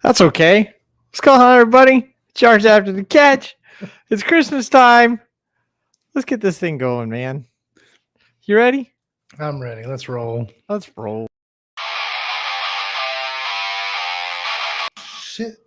That's okay. What's going on, everybody? Charge after the catch. It's Christmas time. Let's get this thing going, man. You ready? I'm ready. Let's roll. Let's roll. Shit.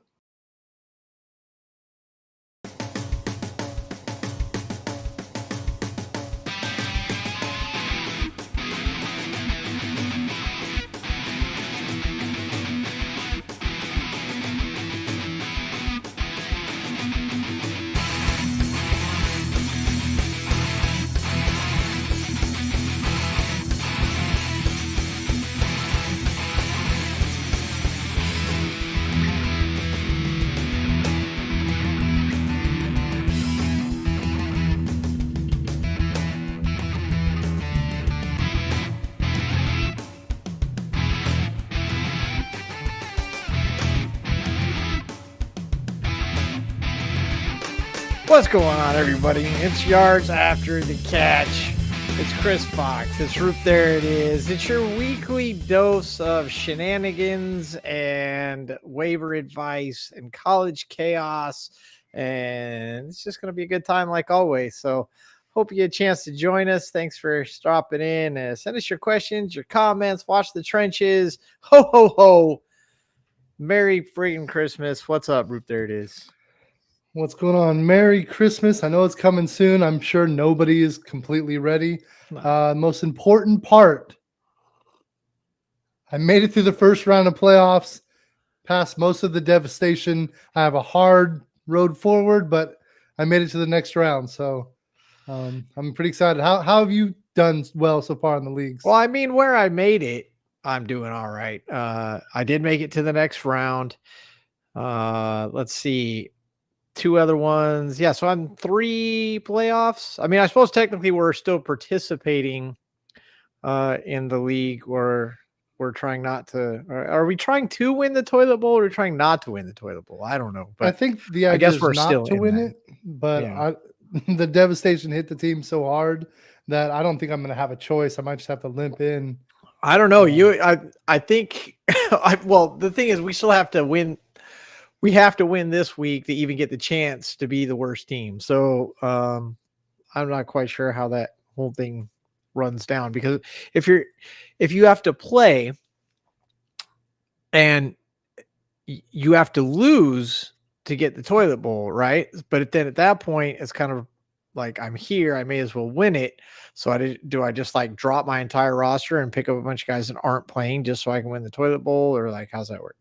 What's going on, everybody? It's Yards After the Catch. It's Chris Fox. It's Roop. There it is. It's your weekly dose of shenanigans and waiver advice and college chaos. And it's just going to be a good time like always. So hope you get a chance to join us. Thanks for stopping in. Send us your questions, your comments. Watch the trenches. Ho, ho, ho. Merry freaking Christmas. What's up, Roop? There it is. What's going on? Merry Christmas. I know it's coming soon. I'm sure nobody is completely ready. Most important part, I made it through the first round of playoffs, past most of the devastation. I have a hard road forward, but I made it to the next round. So I'm pretty excited. How have you done well so far in the leagues? Well, I mean, where I made it, I'm doing all right. I did make it to the next round. Let's see. 2 other ones. Yeah, so I'm 3 playoffs. I mean, I suppose technically we're still participating in the league, or we're trying not to. Are we trying to win the toilet bowl, or are we trying not to win the toilet bowl? I don't know. But I think the idea guess is we're not still to in win that. it, but Yeah. the devastation hit the team so hard that I don't think I'm going to have a choice. I might just have to limp in. I don't know. I think. Well, the thing is, we still have to win. We have to win this week to even get the chance to be the worst team. So I'm not quite sure how that whole thing runs down, because if you have to play and you have to lose to get the toilet bowl, right? But then at that point, it's kind of like, I'm here, I may as well win it. So I just like drop my entire roster and pick up a bunch of guys that aren't playing just so I can win the toilet bowl, or like, how's that work?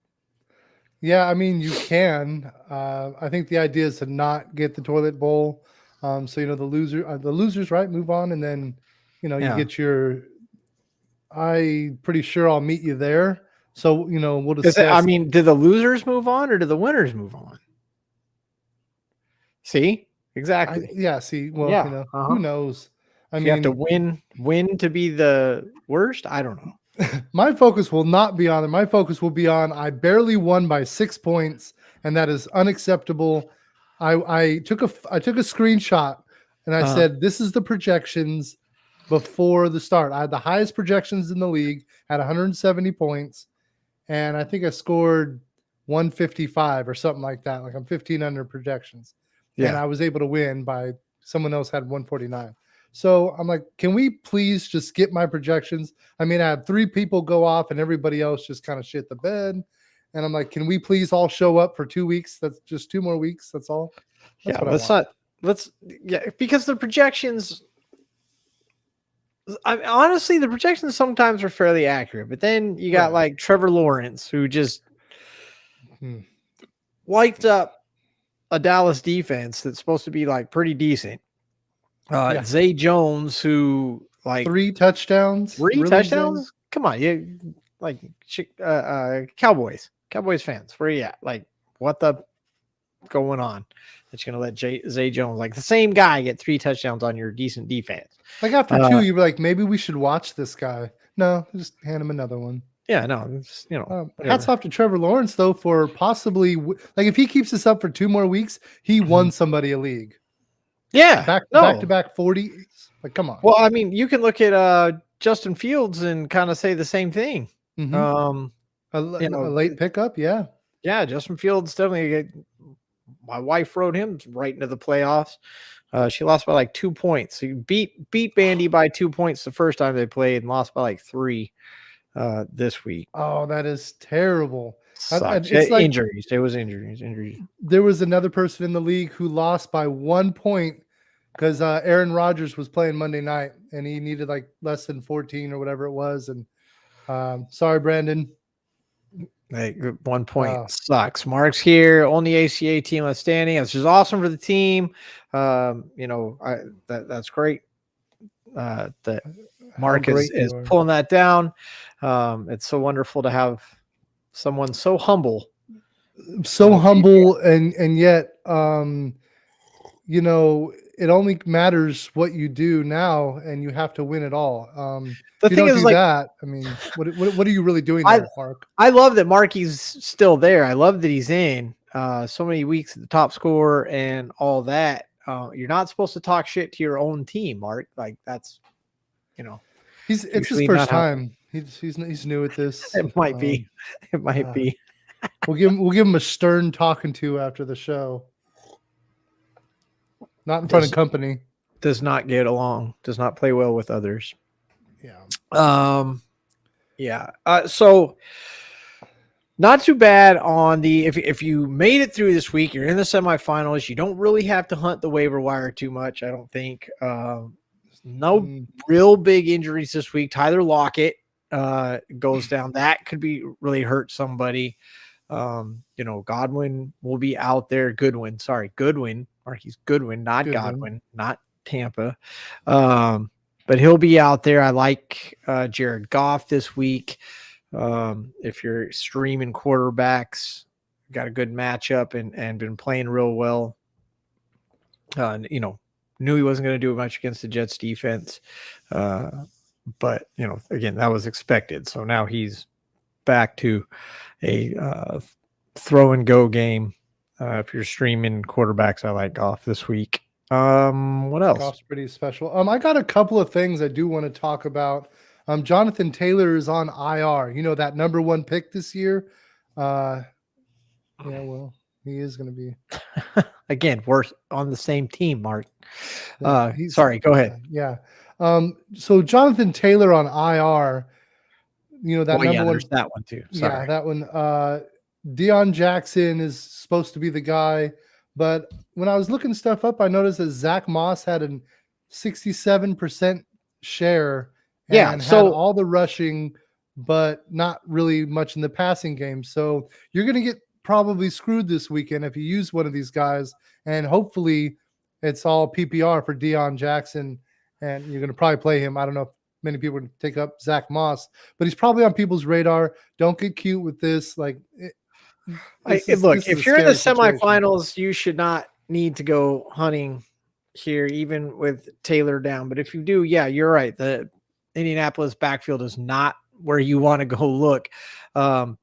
Yeah, I mean, you can. I think the idea is to not get the toilet bowl. So the losers, right, move on, and then you get your. I'm pretty sure I'll meet you there. So we'll discuss. I mean, do the losers move on, or do the winners move on? See, exactly. See, well, who knows? I mean, you have to win to be the worst. I don't know. My focus will not be on it. My focus will be on I barely won by 6 points, and that is unacceptable. I took a screenshot and I said, this is the projections before the start. I had the highest projections in the league at 170 points, and I think I scored 155 or something like that. Like I'm 15 under projections. Yeah. And I was able to win by someone else had 149. So I'm like, can we please just get my projections? I mean, I had 3 people go off and everybody else just kind of shit the bed. And I'm like, can we please all show up for 2 weeks? That's just 2 more weeks. That's all. That's because the projections, honestly, the projections sometimes are fairly accurate, but then you got like Trevor Lawrence, who just wiped up a Dallas defense that's supposed to be like pretty decent. Zay Jones, who like 3 touchdowns. 3 touchdowns? Come on, you like Cowboys fans. Where you at? Like, what the going on? That you're gonna let Zay Jones, like the same guy, get 3 touchdowns on your decent defense? Like after 2, you were like, maybe we should watch this guy. No, just hand him another one. Yeah, no, hats off to Trevor Lawrence though for possibly like if he keeps this up for 2 more weeks, he won somebody a league. Yeah, back to back 40. Like, come on. Well, I mean, you can look at Justin Fields and kind of say the same thing. A late pickup, yeah. Yeah, Justin Fields definitely. My wife rode him right into the playoffs. She lost by like 2 points. He beat Bandy by 2 points the first time they played, and lost by like three this week. Oh, that is terrible. And Sucks. it's like Injuries. It was injuries. Injuries. there was another person in the league who lost by 1 point because Aaron Rodgers was playing Monday night and he needed like less than 14 or whatever it was. And sorry, Brandon. Like 1 point sucks. Mark's here, only ACA team outstanding. This is awesome for the team. That's great. That Mark is pulling that down. It's so wonderful to have someone so humble. Humble and yet it only matters what you do now, and you have to win it all. The if you thing don't is, do that, I mean, what are you really doing there, Mark? I love that Marky's still there. I love that he's in so many weeks at the top scorer and all that. You're not supposed to talk shit to your own team, Mark. Like that's, it's his first time. He's new at this. It might be. It might be. We'll give him a stern talking to after the show. Not in front of company. Does not get along. Does not play well with others. Yeah. Yeah. So not too bad on the if you made it through this week, you're in the semifinals. You don't really have to hunt the waiver wire too much, I don't think. No real big injuries this week. Tyler Lockett goes down. That could be really hurt somebody. Godwin will be out there. Goodwin. Marquise Goodwin, not Godwin, not Tampa. But he'll be out there. I like Jared Goff this week. If you're streaming quarterbacks, got a good matchup and been playing real well. Knew he wasn't going to do much against the Jets defense. But, again, that was expected. So now he's back to a throw and go game. If you're streaming quarterbacks, I like Goff this week. What else? Goff's pretty special. I got a couple of things I do want to talk about. Jonathan Taylor is on IR. That number one pick this year. Yeah, well, he is going to be. Again, we're on the same team, Mark. Sorry, go ahead. Yeah. So Jonathan Taylor on IR. That number one. There's that one too. Sorry. Yeah, that one. Deion Jackson is supposed to be the guy, but when I was looking stuff up, I noticed that Zach Moss had a 67% share and had all the rushing, but not really much in the passing game. So you're going to get probably screwed this weekend if you use one of these guys, and hopefully it's all PPR for Deion Jackson, and you're going to probably play him. I don't know if many people would take up Zach Moss, but he's probably on people's radar. Don't get cute with this. Like, if you're in the semifinals, you should not need to go hunting here, even with Taylor down. But if you do, yeah, you're right. The Indianapolis backfield is not where you want to go look,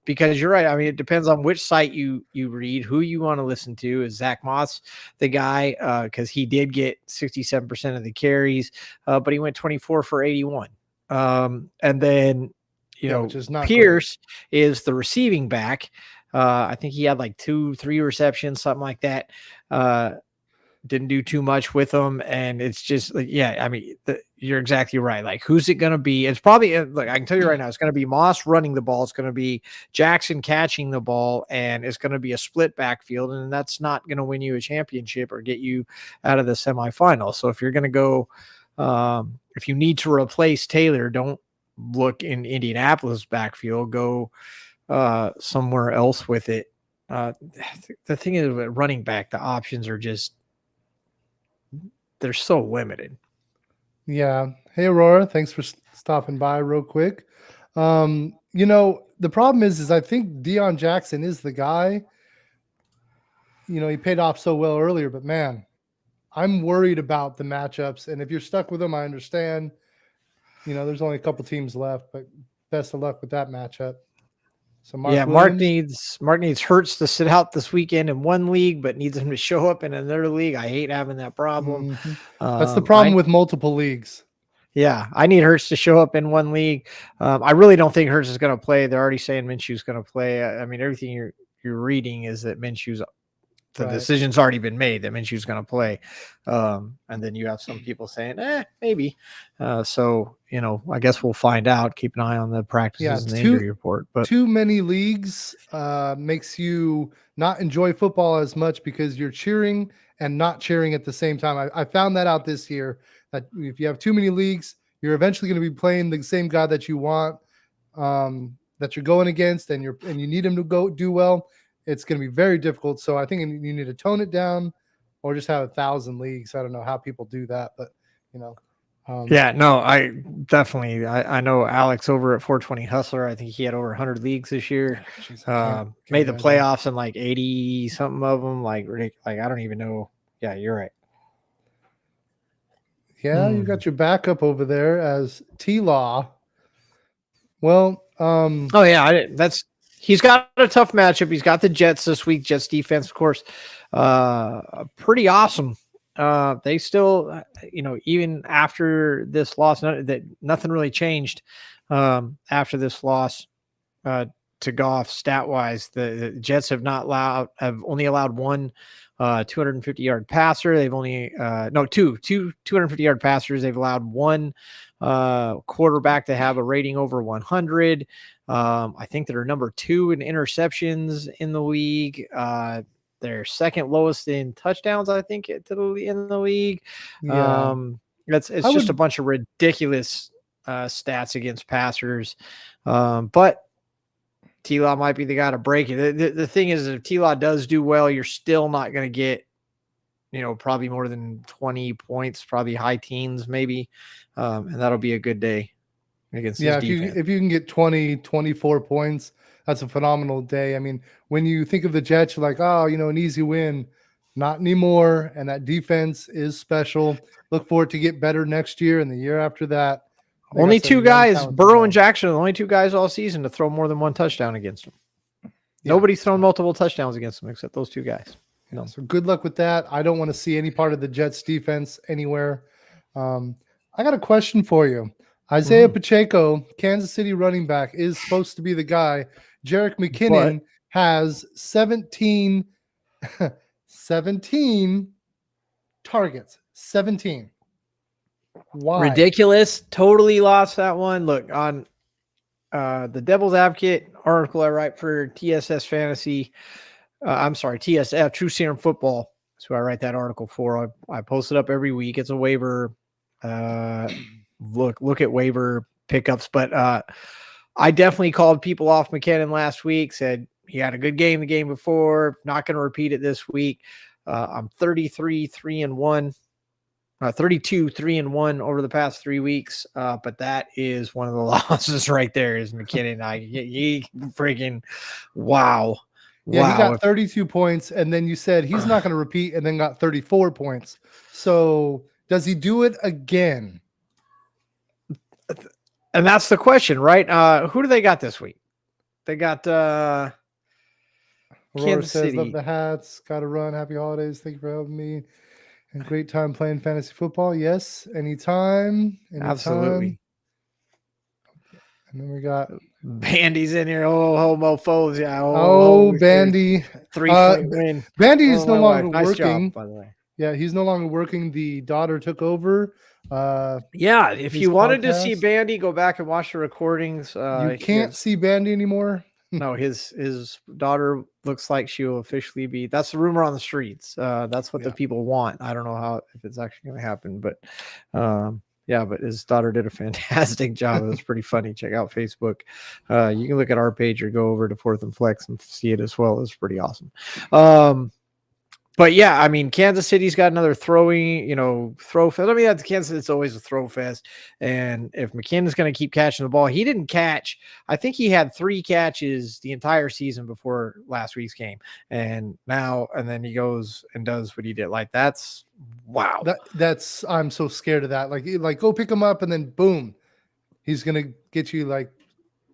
because you're right. I mean, it depends on which site you read, who you want to listen to. Is Zach Moss the guy? Because he did get 67% of the carries, but he went 24 for 81. And then, which is not Pierce great. Is the receiving back. I think he had like 2-3 receptions, something like that. Didn't do too much with them. And it's just like, yeah, I mean, you're exactly right. Like, who's it going to be? It's probably, like, I can tell you right now, it's going to be Moss running the ball. It's going to be Jackson catching the ball, and it's going to be a split backfield. And that's not going to win you a championship or get you out of the semifinals. So if you're going to go, if you need to replace Taylor, don't look in Indianapolis backfield, go somewhere else with it. The thing is, with running back, the options are just, they're so limited. Yeah. Hey, Aurora, thanks for stopping by real quick. The problem is I think Deion Jackson is the guy. He paid off so well earlier, but man, I'm worried about the matchups. And if you're stuck with him, I understand. There's only a couple teams left, but best of luck with that matchup. So Mark needs Hurts to sit out this weekend in one league, but needs him to show up in another league. I hate having that problem. Mm-hmm. That's the problem with multiple leagues. Yeah, I need Hurts to show up in one league. I really don't think Hurts is going to play. They're already saying Minshew's going to play. I mean, everything you're reading is that Minshew's the Right. decision's already been made that Minshew's going to play. And then you have some people saying, maybe. So, I guess we'll find out. Keep an eye on the practices and the injury report. But too many leagues makes you not enjoy football as much because you're cheering and not cheering at the same time. I found that out this year, that if you have too many leagues, you're eventually going to be playing the same guy that you want, that you're going against, and you need him to go do well. It's going to be very difficult. So I think you need to tone it down, or just have 1,000 leagues. I don't know how people do that, but yeah, no, I definitely, I know Alex over at 420 Hustler. I think he had over 100 leagues this year. Geez, made the playoffs in like 80 something of them. Like I don't even know. Yeah, you're right. Yeah, you got your backup over there as T-Law. Well, oh yeah, he's got a tough matchup. He's got the Jets this week. Jets defense, of course, pretty awesome. They still, even after this loss, nothing really changed after this loss to Goff stat wise. The Jets have only allowed one 250-yard passer. They've only two 250-yard passers. They've allowed one quarterback to have a rating over 100. I think they're number 2 in interceptions in the league. They're second lowest in touchdowns, I think, in the league. Yeah. It's just a bunch of ridiculous stats against passers. But T-Law might be the guy to break it. The thing is, if T-Law does do well, you're still not going to get, probably more than 20 points, probably high teens maybe. And that'll be a good day against his defense. If you can get 20, 24 points, that's a phenomenal day. I mean, when you think of the Jets, you're like, oh, an easy win. Not anymore. And that defense is special. Look forward to get better next year and the year after that. Only 2 guys, Burrow and Jackson, are the only 2 guys all season to throw more than 1 touchdown against them. Yeah. Nobody's thrown multiple touchdowns against them except those 2 guys. No. So good luck with that. I don't want to see any part of the Jets defense anywhere. I got a question for you. Isaiah Pacheco, Kansas City running back, is supposed to be the guy. Jerick McKinnon has 17 targets. 17. Why? Ridiculous. Totally lost that one. Look, on the Devil's Advocate article I write for TSS Fantasy, TSF, True Serum Football. That's who I write that article for. I post it up every week. It's a waiver look at waiver pickups. But I definitely called people off McKinnon last week, said he had a good game the game before, not going to repeat it this week. I'm 32-3-1 over the past 3 weeks. But that is one of the losses right there is McKinnon. He freaking wow. Yeah, wow. He got 32 points, and then you said he's not going to repeat, and then got 34 points. So does he do it again? And that's the question, right? Who do they got this week? They got Kansas City. Love the hats. Got to run. Happy holidays. Thank you for having me. And great time playing fantasy football. Yes, anytime. Absolutely. And then we got Bandy's in here. Oh, mofos. Yeah. Bandy. 3-point win. Bandy is no longer working. Nice job, by the way. Yeah, he's no longer working. The daughter took over. Yeah, if you wanted to see Bandy, go back and watch the recordings. You can't see Bandy anymore. No, his daughter looks like she will officially be. That's the rumor on the streets. That's what the people want. I don't know if it's actually going to happen, but but his daughter did a fantastic job. It was pretty funny. Check out Facebook. You can look at our page or go over to Fourth and Flex and see it as well. It was pretty awesome. But yeah, I mean, Kansas City's got another throw fest. I mean, that's Kansas. It's always a throw fest. And if McKinnon's going to keep catching the ball, he didn't catch. I think he had 3 catches the entire season before last week's game. And then he goes and does what he did. Like, that's wow. I'm so scared of that. Like go pick him up and then boom, he's going to get you like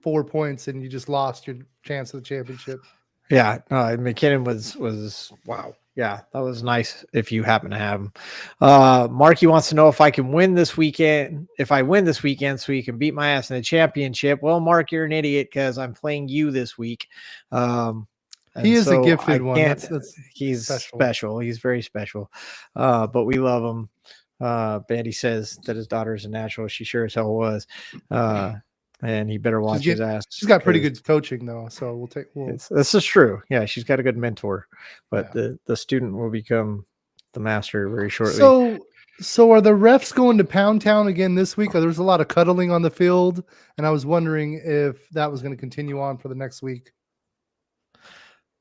4 points and you just lost your chance of the championship. Yeah. McKinnon was wow. Yeah, that was nice if you happen to have him. Marky wants to know if I can win this weekend. If I win this weekend so you can beat my ass in the championship. Well, Mark, you're an idiot because I'm playing you this week. He And is a so I gifted one. can't. That's He's special. special. He's very special. But we love him. Bandy says that his daughter is a natural. She sure as hell was. And he better She's watch his get ass she's got pretty because good coaching though, so we'll this is true. Yeah, she's got a good mentor, but yeah. the student will become the master very shortly. So are the refs going to Pound Town again this week? There's a lot of cuddling on the field, and I was wondering if that was going to continue on for the next week.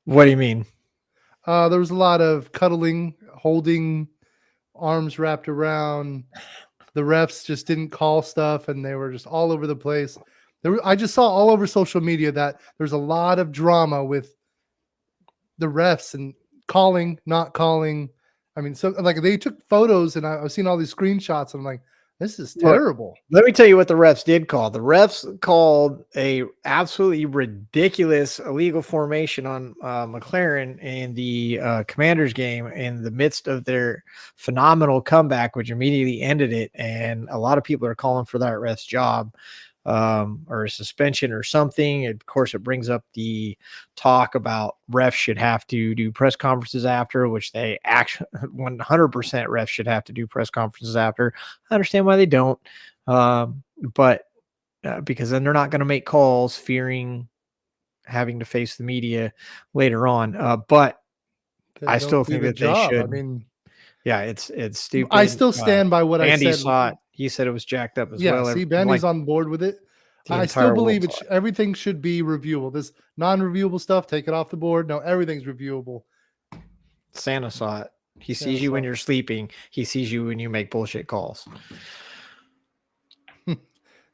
What do you mean? There was a lot of cuddling, holding, arms wrapped around. The refs just didn't call stuff, and they were just all over the place. I just saw all over social media that there's a lot of drama with the refs and calling, not calling. I mean, so like they took photos, and I've seen all these screenshots, and I'm like, this is Look, terrible. let me tell you what the refs did call. The refs called a absolutely ridiculous illegal formation on McLaren in the Commanders game in the midst of their phenomenal comeback, which immediately ended it. And a lot of people are calling for that ref's job or a suspension or something. Of course, it brings up the talk about refs should have to do press conferences after, which they actually 100% refs should have to do press conferences after. I understand why they don't, but because then they're not going to make calls fearing having to face the media later on. But Then I don't still do think the that they job. I should. mean, Yeah, it's stupid. I still stand by what I Andy said. saw it. He said it was jacked up as Yeah, well. see, Like Bandy's on board with it. the I still entire world believe saw it. everything should be reviewable. This non-reviewable stuff, take it off the board. No, everything's reviewable. Santa saw it. He Santa sees you when saw it. you're sleeping. He sees you when you make bullshit calls.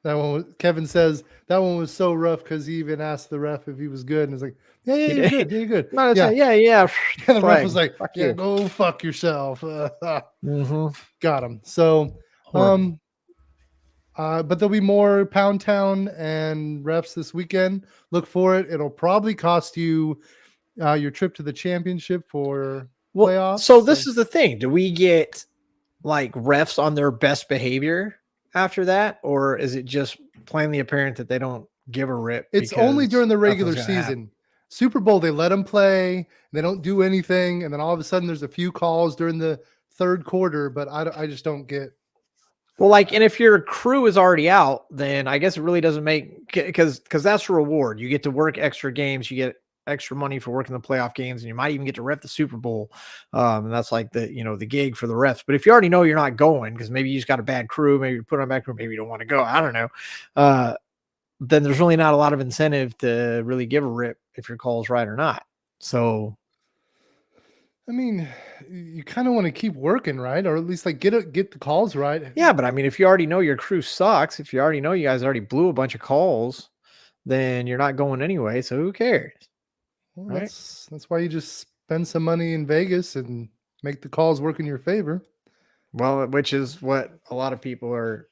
That one, Kevin says that one was so rough because he even asked the ref if he was good, and he's like, "Yeah, He you're did. good, you're good." No, Yeah, yeah. and the ref Flag. was like, Fuck "Yeah, you. go fuck yourself." Mm-hmm. Got him. So, Horrible. but there'll be more Pound Town and refs this weekend. Look for it. It'll probably cost you your trip to the championship for Well, playoffs. so this is the thing. Do we get like refs on their best behavior after that, or is it just plainly apparent that they don't give a rip? It's only during the regular season. season. Super Bowl, they let them play. They don't do anything, and then all of a sudden, there's a few calls during the third quarter. But I just don't get. Well, like, and if your crew is already out, then I guess it really doesn't make because that's a reward. You get to work extra games, you get extra money for working the playoff games, and you might even get to ref the Super Bowl. And that's like the gig for the refs. But if you already know you're not going because maybe you just got a bad crew, maybe you put on a bad crew, maybe you don't want to go. I don't know. Then there's really not a lot of incentive to really give a rip if your call's right or not. So I mean, you kind of want to keep working, right? Or at least like get the calls right. yeah, but I mean, if you already know your crew sucks, if you already know you guys already blew a bunch of calls, then you're not going anyway. So who cares? Well, Right? that's why you just spend some money in Vegas and make the calls work in your favor. Well, which is what a lot of people are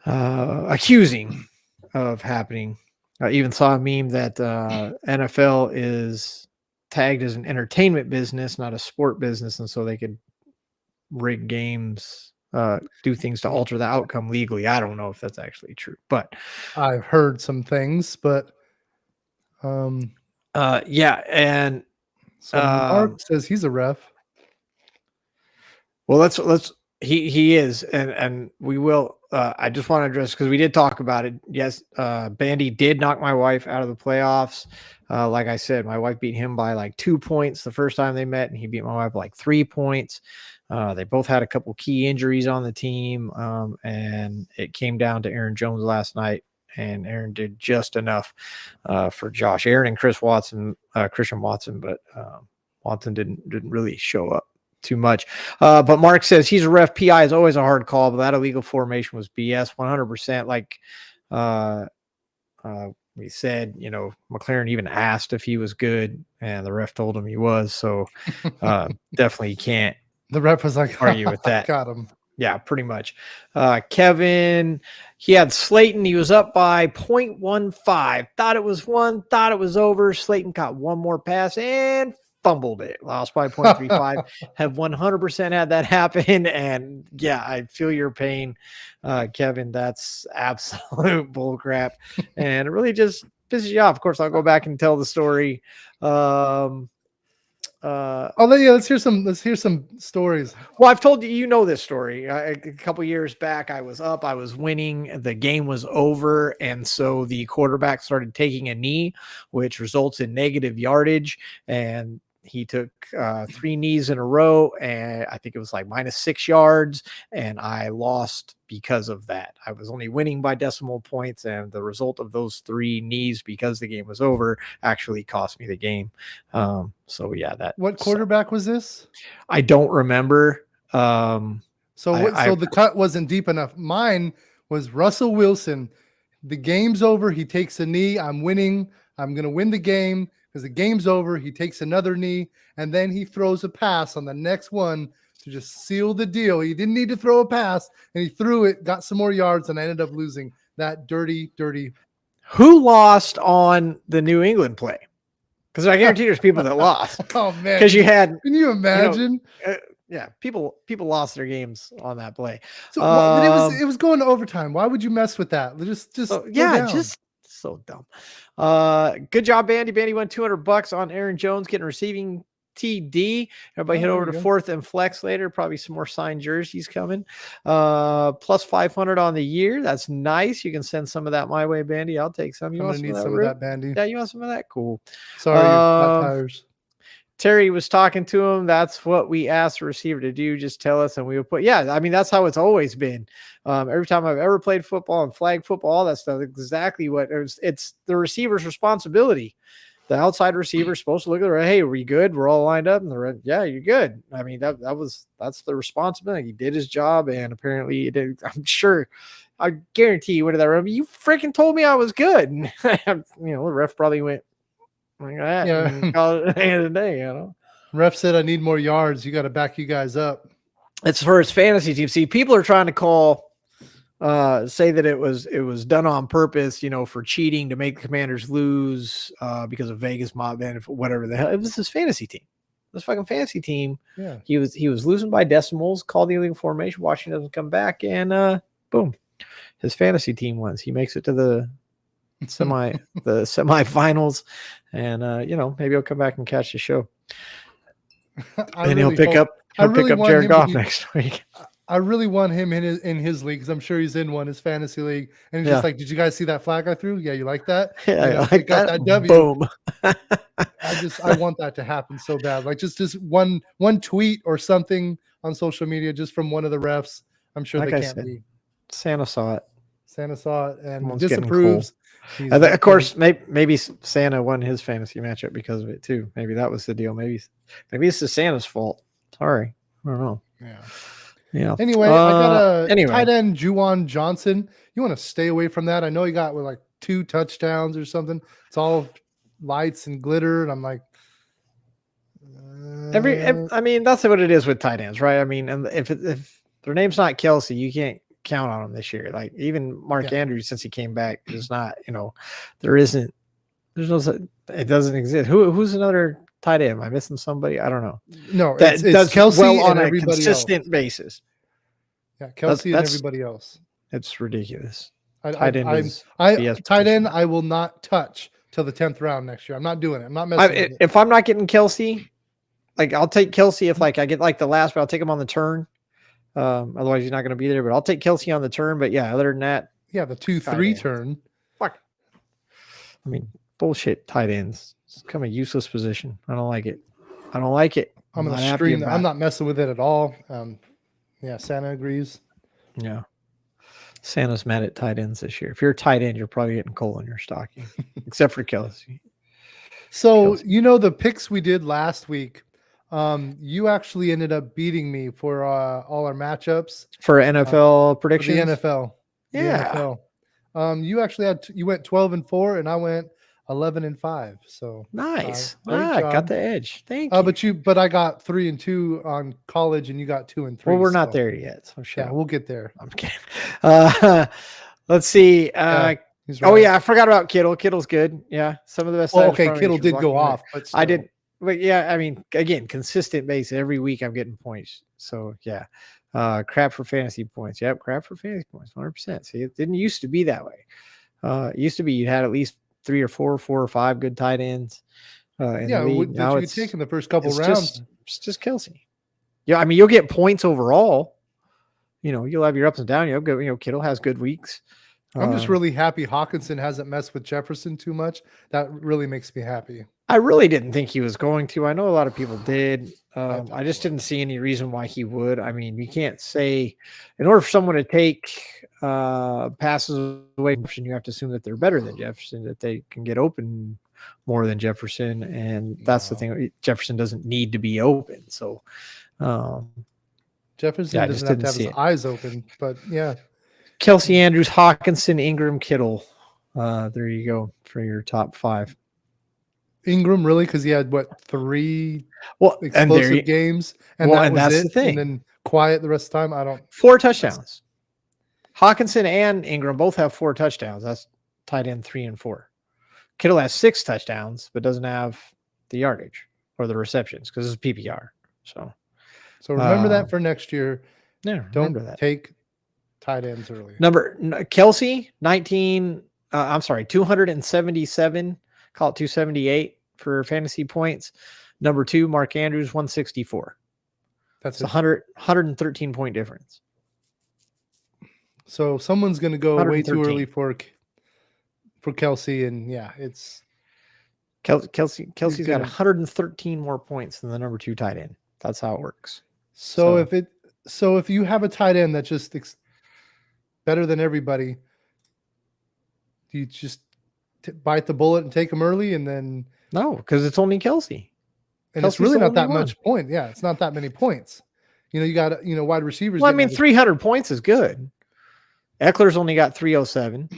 accusing of happening. I even saw a meme that NFL is tagged as an entertainment business, not a sport business, and so they could rig games, do things to alter the outcome legally. I don't know if that's actually true, but I've heard some things, but yeah, and so Mark says he's a ref. Well, let's he is, and we will. I just want to address because we did talk about it. Yes, Bandy did knock my wife out of the playoffs. Like I said, my wife beat him by like 2 points the first time they met, and he beat my wife by like 3 points. They both had a couple key injuries on the team, and it came down to Aaron Jones last night, and Aaron did just enough for Josh. Aaron and Christian Watson, but Watson didn't really show up too much. But Mark says he's a ref. PI is always a hard call, but that illegal formation was BS 100%. Like we said, McLaren even asked if he was good, and the ref told him he was. So definitely can't. The ref was like, argue with that. Got him. Yeah, pretty much. Kevin, he had Slayton. He was up by 0.15. Thought it was one, thought it was over. Slayton caught one more pass and fumbled it. Lost by 0.35. Have 100% had that happen. And yeah, I feel your pain, Kevin. That's absolute bullcrap. And it really just pisses you off, of course, I'll go back and tell the story. Oh yeah, let's hear some stories. Well, I've told you this story. A couple years back, I was winning, the game was over, and so the quarterback started taking a knee, which results in negative yardage, and he took 3 knees in a row, and I think it was like -6 yards, and I lost because of that. I was only winning by decimal points, and the result of those 3 knees, because the game was over, actually cost me the game. So yeah, that What sucked. quarterback was this? I don't remember. So the cut wasn't deep enough. Mine was Russell Wilson. The game's over. He takes a knee. I'm winning. I'm going to win the game because the game's over. He takes another knee, and then he throws a pass on the next one to just seal the deal. He didn't need to throw a pass, and he threw it, got some more yards, and I ended up losing that dirty. Who lost on the New England play? Because I guarantee there's people that lost. Oh man! Because you had. Can you imagine? Yeah, people lost their games on that play. So but it was going to overtime. Why would you mess with that? Just so dumb. Good job, Bandy. Bandy won $200 on Aaron Jones getting receiving TD. Everybody head over to Fourth and Flex later. Probably some more signed jerseys coming. Plus 500 on the year. That's nice. You can send some of that my way, Bandy. I'll take some. You I'm want gonna need some of that, Bandy. Yeah, you want some of that? Cool. Sorry, flat tires. Terry was talking to him. That's what we asked the receiver to do. Just tell us, and we would put. Yeah, I mean that's how it's always been. Every time I've ever played football and flag football, all that stuff, exactly what it's the receiver's responsibility. The outside receiver is supposed to look at it. Hey, are we good? We're all lined up, and yeah, you're good. I mean that's the responsibility. He did his job, and apparently he did. I'm sure. I guarantee you, what did I remember? You freaking told me I was good. The ref probably went. Like that, yeah. Call it at the end of the day, Ref said, "I need more yards. You got to back you guys up." It's for his fantasy team. See, people are trying to say that it was done on purpose, for cheating to make the Commanders lose because of Vegas mob and whatever the hell. It was his fantasy team. This fucking fantasy team. Yeah, he was losing by decimals. Called the illegal formation. Washington doesn't come back, and boom, his fantasy team wins. He makes it to the semifinals, and maybe he'll come back and catch the show. And he'll pick up Jared Goff next week. I really want him in his league because I'm sure he's in one, his fantasy league. And he's just like, did you guys see that flag I threw? Yeah, you like that? Yeah, I got that W. Boom. I want that to happen so bad. Like just one tweet or something on social media just from one of the refs. I'm sure they can't be. Santa saw it and disapproves. Of course, maybe Santa won his fantasy matchup because of it too. Maybe that was the deal. Maybe it's Santa's fault. Sorry, I don't know. Yeah. Anyway, I got a tight end, Juwan Johnson. You want to stay away from that? I know he got like 2 touchdowns or something. It's all lights and glitter, and I'm like, I mean, that's what it is with tight ends, right? I mean, and if their name's not Kelsey, you can't count on him this year. Like even Mark Andrews, since he came back, is not. It doesn't exist. Who's another tight end? Am I missing somebody? I don't know. No, it's Kelsey on a consistent basis. Yeah, Kelsey and everybody else. It's ridiculous. Tight end, I will not touch till the 10th round next year. I'm not doing it. I'm not messing with it. If I'm not getting Kelsey, like I'll take Kelsey if like I get like the last, but I'll take him on the turn. Otherwise he's not going to be there, but I'll take Kelsey on the turn. But yeah, other than that, the 2-3 turn. Fuck. I mean, bullshit tight ends. It's kind of a useless position. I don't like it. I'm going to stream that. I'm not messing with it at all. Santa agrees. Yeah. Santa's mad at tight ends this year. If you're a tight end, you're probably getting Cole in your stocking, except for Kelsey. So, the picks we did last week, you actually ended up beating me for all our matchups. For NFL predictions? For the NFL. Yeah. The NFL. You actually you went 12-4 and I went 11-5. So nice. Got the edge. Thank you. But I got 3-2 on college and you got 2-3. Well, we're not there yet. So I'm sure. Yeah, we'll get there. I'm kidding. Let's see. Right. Oh yeah, I forgot about Kittle. Kittle's good. Yeah, some of the best. Okay, Kittle did go off, but still. I did. But yeah, I mean, again, consistent base. Every week I'm getting points. So yeah, crap for fantasy points. Yep, crap for fantasy points. 100%. See, it didn't used to be that way. It used to be you had at least four or five good tight ends in the Yeah, league. that Now you could take in the first couple it's rounds. just Kelsey. Yeah, I mean you'll get points overall. You'll have your ups and downs. You'll go. Kittle has good weeks. I'm just Um, really happy Hawkinson hasn't messed with Jefferson too much. That really makes me happy. I really didn't think he was going to. I know a lot of people did. I I thought just he didn't was. see any reason why he would. I mean, you can't say, in order for someone to take passes away from Jefferson, you have to assume that they're better than Jefferson, that they can get open more than Jefferson. And that's the No. thing. Jefferson doesn't need to be open. So, um, yeah, Jefferson I just doesn't have didn't to have see his it. eyes open, but yeah. Kelsey Andrews, Hawkinson, Ingram, Kittle. There you go for your top five. Ingram, really? Because he had what, 3 Well, and there explosive you, games, and well, that and was that's the it, and thing. then quiet the rest of the time. I don't. 4 That's touchdowns. Hawkinson and Ingram both have 4 touchdowns. That's tied in 3 and 4. Kittle has 6 touchdowns, but doesn't have the yardage or the receptions because it's PPR. So, so. Remember that for next year. yeah, Don't remember that. take tight ends early. Kelsey, 19. I'm sorry, 277. Call it 278 for fantasy points. Number 2, Mark Andrews, 164. That's It's 113 point difference. So someone's going to go way too 113. early for Kelsey, and yeah, it's Kelsey's got 113 more points than the number 2 tight end. That's how it works. So if you have a tight end that's just better than everybody, you just bite the bullet and take him early, and then no, because it's only Kelsey. And Kelsey's it's really not that one. much point. Yeah, it's not that many points. You got wide receivers. Well, I mean, 300 points is good. Eckler's only got 307.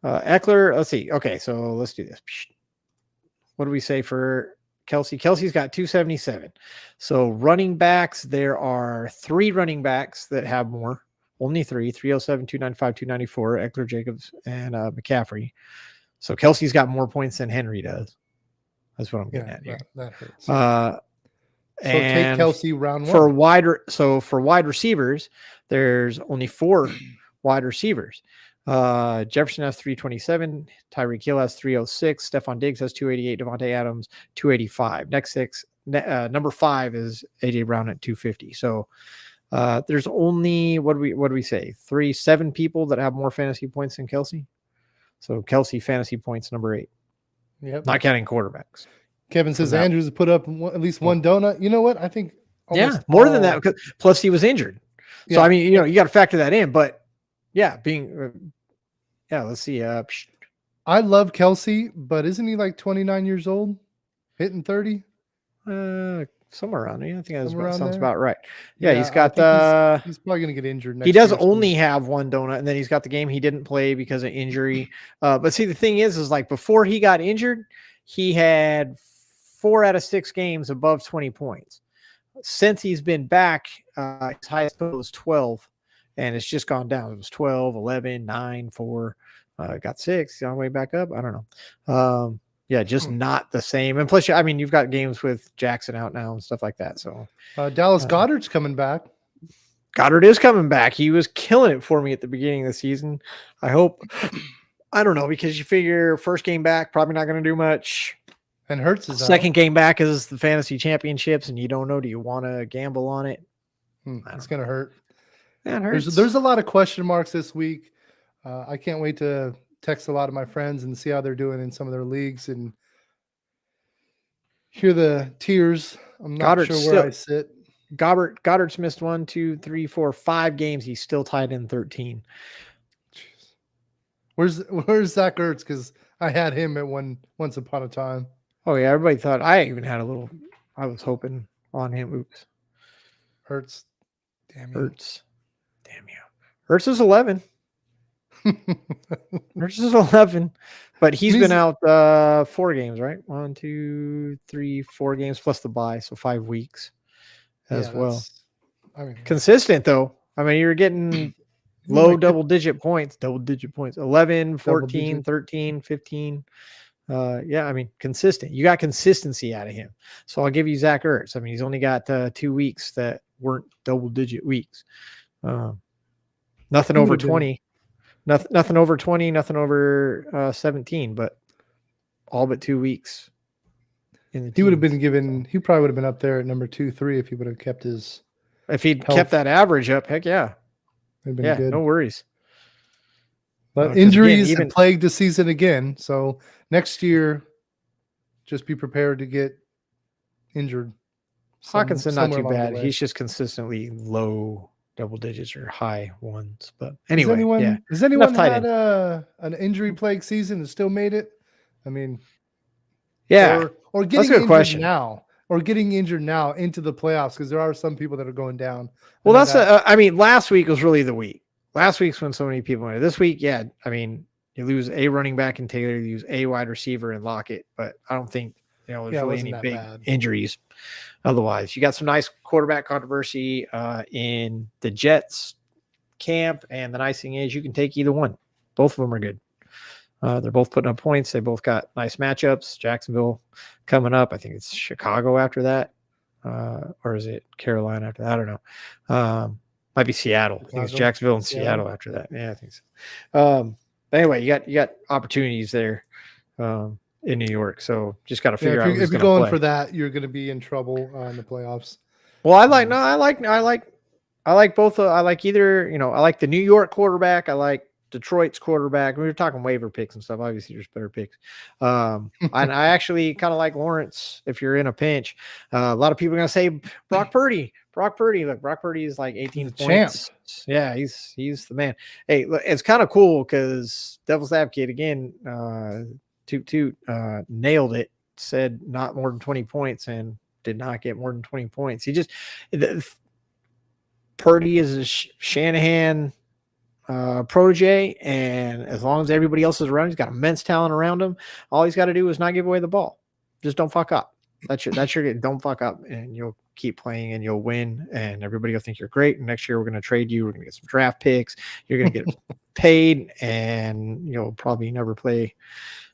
Eckler, let's see. Okay, so let's do this. What do we say for Kelsey? Kelsey's got 277. So running backs, there are 3 running backs that have more. Only 3, 307, 295, 294, Eckler, Jacobs, and McCaffrey. So Kelsey's got more points than Henry does. That's what I'm getting at here. That hurts. So take Kelsey round 1. For wide receivers, there's only 4 wide receivers. Jefferson has 327, Tyreek Hill has 306, Stephon Diggs has 288, Devontae Adams 285. Next 6, number 5 is AJ Brown at 250. So there's only what do we say? 7 people that have more fantasy points than Kelsey. So Kelsey fantasy points number 8. Yep. Not counting quarterbacks. Kevin says Andrews has put up at least one donut. You know what? I think more than that. Plus he was injured. So yeah. I mean, you got to factor that in. But yeah, let's see. I love Kelsey, but isn't he like 29 years old, hitting 30? Somewhere around there. I think that sounds there. about right. Yeah, he's got he's probably going to get injured next He does year, only have one donut, and then he's got the game he didn't play because of injury. But see, the thing is like before he got injured, he had 4 out of 6 games above 20 points. Since he's been back, his highest total was 12, and it's just gone down. It was 12, 11, 9, 4, got 6, on the way back up. I don't know. Yeah, just not the same. And plus, I mean, you've got games with Jackson out now and stuff like that. So Dallas Goedert's coming back. Goddard is coming back. He was killing it for me at the beginning of the season. I hope. I don't know, because you figure first game back, probably not going to do much. And Hurts is second game back is the fantasy championships, and you don't know, do you want to gamble on it? It's going to hurt. Yeah, it hurts. There's a lot of question marks this week. I can't wait to text a lot of my friends and see how they're doing in some of their leagues and hear the tears. I'm not sure where I sit. Goddard's missed 1, 2, 3, 4, 5 games. He's still tied in 13. Jeez. Where's Zach Ertz? Because I had him at once upon a time. Oh yeah, everybody thought I even had a little. I was hoping on him. Oops. Ertz, damn you. Damn you. Ertz is 11. Ertz is 11, but he's been out 4 games, right? 1, 2, 3, 4 games plus the bye, so 5 weeks as well. I mean, consistent though. I mean, you're getting low double-digit points, 11, 14, 13, 15. Yeah, I mean, consistent. You got consistency out of him. So I'll give you Zach Ertz. I mean, he's only got 2 weeks that weren't double-digit weeks. Nothing over 20. Nothing over 20, nothing over 17, but all but 2 weeks in the He would have teens. been given. He probably would have been up there at number 2, 3 if he would have kept his If he'd kept health. that average up, heck yeah. It'd been Yeah, good. no worries. But Because again, injuries have even plagued the season again. So next year, just be prepared to get injured Hawkinson, not somewhere too along the bad. way. He's just consistently low double digits or high ones. But Has anyway, yeah, anyone enough tight had end. an injury plagued season and still made it? I mean, Yeah, or that's a getting good injured question. now, into the playoffs, because there are some people that are going down. I Well, know that's that. I mean, last week was really the week. Last week's when so many people went. This week, yeah, I mean, you lose a running back in Taylor, you lose a wide receiver in Lockett, but I don't think there's Yeah, it really wasn't any that big bad. injuries. Otherwise, you got some nice quarterback controversy in the Jets camp, and the nice thing is you can take either one. Both of them are good. They're both putting up points. They both got nice matchups. Jacksonville coming up. I think it's Chicago after that, or is it Carolina after that? I don't know. Might be Seattle. I think it's Jacksonville and Seattle after that. Yeah, I think so. But anyway, you got opportunities there in New York. So just got to figure out who's if you're going to going play. for that, you're going to be in trouble in the playoffs. Well, I like both. I like either. I like the New York quarterback. I like Detroit's quarterback. We were talking waiver picks and stuff. Obviously, there's better picks. And I actually kind of like Lawrence if you're in a pinch. A lot of people are gonna say Brock Purdy. Brock Purdy. Look, Brock Purdy is like 18 points. Champ. Yeah, he's the man. Hey, look, it's kind of cool because Devil's Advocate again. Toot nailed it. Said not more than 20 points and did not get more than 20 points. Purdy is a Shanahan protege, and as long as everybody else is around, he's got immense talent around him. All he's got to do is not give away the ball. Just don't fuck up. That's your don't fuck up, and you'll keep playing and you'll win, and everybody will think you're great. And next year we're going to trade you. We're going to get some draft picks. You're going to get paid, and you'll probably never play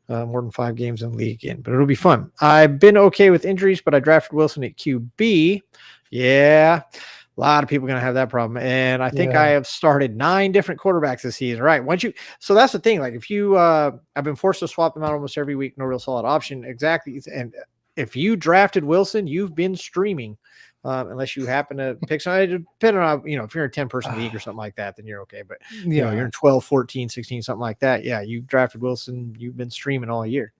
more than 5 games in the league again, but it'll be fun. I've been okay with injuries, but I drafted Wilson at QB. Yeah, a lot of people are going to have that problem. And I think I have started 9 different quarterbacks this season, right? So that's the thing. Like if you, I've been forced to swap them out almost every week. No real solid option. Exactly. And if you drafted Wilson, you've been streaming. Unless you happen to pick somebody, depending on, if you're in a 10-person league or something like that, then you're okay. But, you're in 12, 14, 16, something like that. Yeah, you drafted Wilson. You've been streaming all year.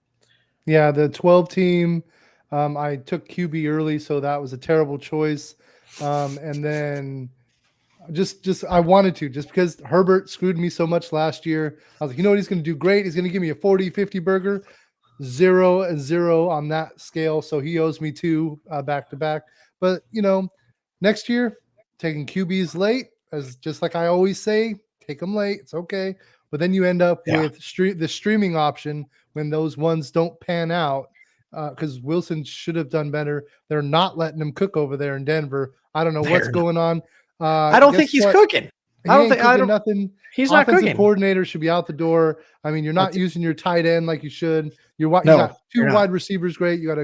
Yeah, the 12 team, I took QB early, so that was a terrible choice. And then I wanted to, just because Herbert screwed me so much last year. I was like, you know what, he's going to do great. He's going to give me a 40-50 burger. 0-0 on that scale, so he owes me 2 back to back. But next year, taking QBs late, as just like I always say, take them late. It's okay. But then you end up with the streaming option when those ones don't pan out, because Wilson should have done better. They're not letting him cook over there in Denver. I don't know what's going on. I don't think he's cooking. Nothing. He's not cooking. Offensive coordinator should be out the door. I mean, you're not using your tight end like you should. You got 2 wide receivers, great. You got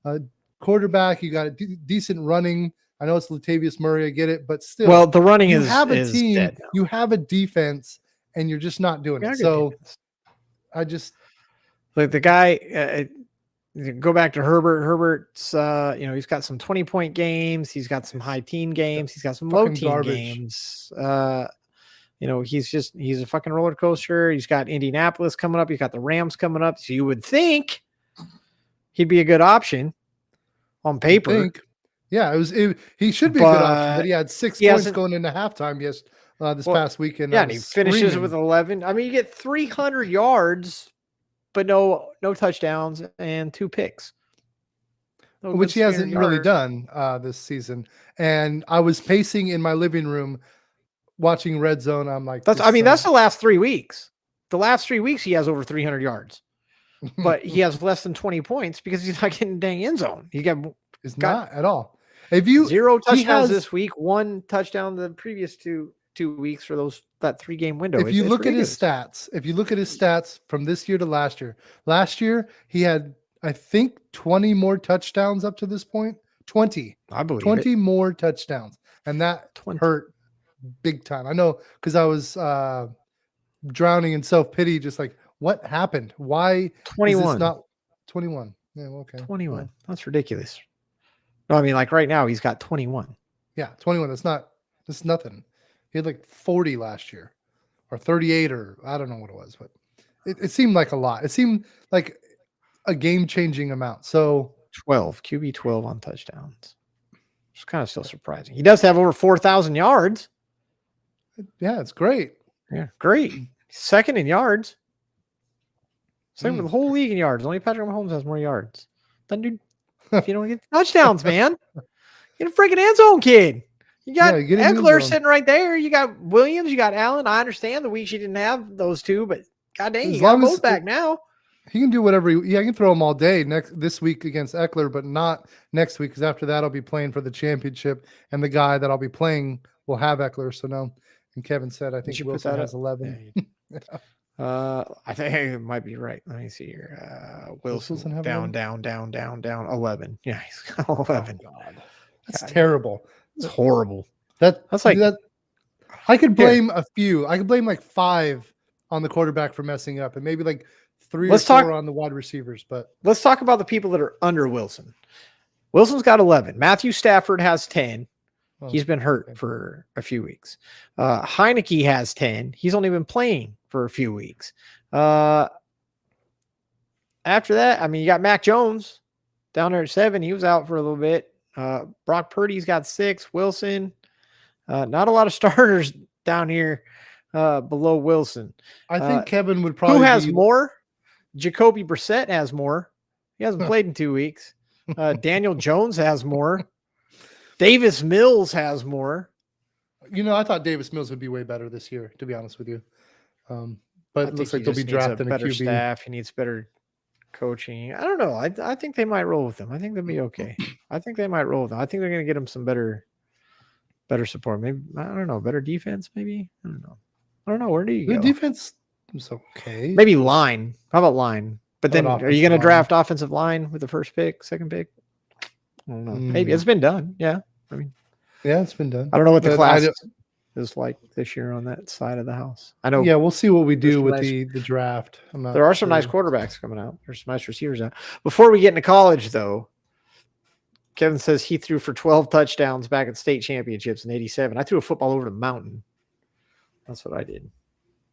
a quarterback. You got a decent running. I know it's Latavius Murray. I get it, but still, well, the running you is have a team. Dead now. You have a defense, and you're just not doing it. So I just like the guy. Go back to Herbert. Herbert's, he's got some 20-point games. He's got some high teen games. He's got some low teen games. He's a fucking roller coaster. He's got Indianapolis coming up. He's got the Rams coming up. So you would think he'd be a good option on paper. He should be a good option, but he had 6 points going into halftime this past weekend. Yeah, and he finishes with 11. I mean, you get 300 yards, but no touchdowns and 2 picks. Which he hasn't really done this season. And I was pacing in my living room watching Red Zone. I'm like, that's the last 3 weeks. The last 3 weeks he has over 300 yards. But he has less than 20 points because he's not getting dang end zone. It's not at all. 0 touchdowns this week, 1 touchdown the previous two weeks for that 3-game window. If you look at his stats from this year to last year he had, I think, 20 more touchdowns up to this point. 20. I believe 20 more touchdowns. And that hurt big time. I know, because I was drowning in self-pity, just like, what happened? Why 21. Is this not 21. Yeah, okay. 21. Well, That's ridiculous. No, I mean, like right now, he's got 21. yeah, 21. That's nothing. He had like 40 last year or 38, or I don't know what it was, but it seemed like a lot. It seemed like a game-changing amount. So 12. QB 12 on touchdowns. It's kind of still surprising. He does have over 4,000 yards. yeah, it's great. Yeah, great. Second in yards. Second for the whole league in yards. Only Patrick Mahomes has more yards. Then, dude, if you don't get touchdowns, man, get a freaking end zone, kid. You got Yeah, get in the end Eckler zone. sitting right there. You got Williams. You got Allen. I understand the weeks you didn't have those two, but god dang, As you got them long as both back now. he can do whatever. Yeah, I can throw him all day this week against Eckler, but not next week, because after that I'll be playing for the championship, and the guy that I'll be playing will have Eckler. So no. And Kevin said I think Wilson has 11. Yeah, I think it might be right. Let me see here. Wilson have down, 11? down, 11. Yeah, he's got 11. Oh, God. That's God, terrible. it's horrible. That's like that. I could blame a few. I could blame like 5 on the quarterback for messing up, and maybe like 3 or 4 on the wide receivers. But let's talk about the people that are under Wilson. Wilson's got 11. Matthew Stafford has 10. He's been hurt for a few weeks. Heineke has 10. He's only been playing for a few weeks. After that, I mean, you got Mac Jones down there at 7. He was out for a little bit. Brock Purdy's got 6. Wilson. Not a lot of starters down here below Wilson. I think Kevin would probably. Who has more? Jacoby Brissett has more. He hasn't played in 2 weeks. Daniel Jones has more. Davis Mills has more. I thought Davis Mills would be way better this year, to be honest with you. But it looks like they'll be drafting a better QB. Staff. He needs better coaching. I don't know. I think they might roll with him. I think they'll be okay. I think they might roll with him. I think they're going to get him some better support. Maybe, I don't know, better defense. Maybe, I don't know. Where do you go? The defense is okay. Maybe line. How about line? But then, are you going to draft offensive line with the first pick, second pick? I don't know. Maybe it's been done. Yeah. I mean, yeah, it's been done. I don't know what the class is like this year on that side of the house. I know. Yeah, we'll see what we do with the draft. There are some nice quarterbacks coming out. There's some nice receivers out. Before we get into college, though, Kevin says he threw for 12 touchdowns back at state championships in '87. I threw a football over the mountain. That's what I did.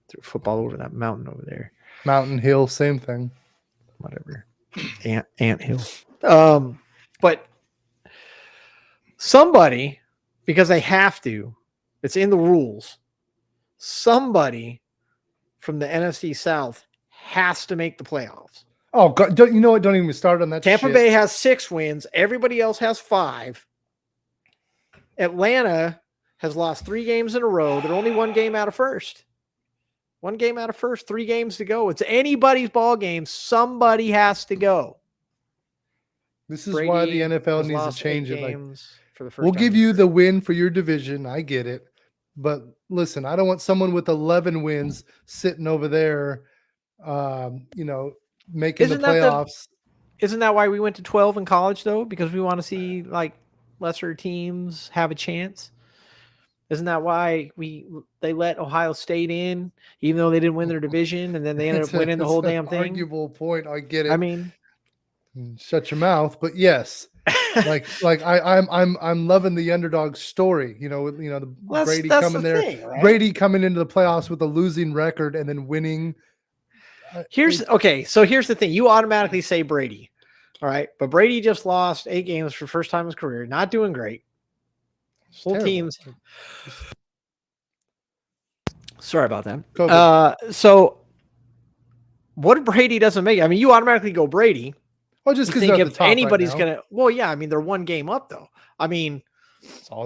Threw a football over that mountain over there. Mountain Hill, same thing. Whatever. Ant Hill. But somebody, because they have to, it's in the rules, somebody from the NFC South has to make the playoffs. Oh, God, you know what? Don't even start on that. Tampa Bay has 6 wins. Everybody else has 5. Atlanta has lost 3 games in a row. They're only 1 game out of first. 1 game out of first, 3 games to go. It's anybody's ball game. Somebody has to go. This is why the NFL needs to change it. For the first we'll give you the win for your division. I get it. But listen, I don't want someone with 11 wins sitting over there, making the playoffs. Isn't that why we went to 12 in college, though? Because we want to see like lesser teams have a chance. Isn't that why they let Ohio State in, even though they didn't win their division, and then they ended up winning the whole damn thing? Arguable point. I get it. I mean, shut your mouth. But yes, I'm loving the underdog story. The Brady coming there, thing, right? Brady coming into the playoffs with a losing record and then winning. Here's the thing. You automatically say Brady. All right. But Brady just lost 8 games for the first time in his career. Not doing great. Whole teams. Sorry about that. So what if Brady doesn't make it? I mean, you automatically go Brady. Well, just because if anybody's going to, well, yeah, I mean, they're 1 game up though. I mean,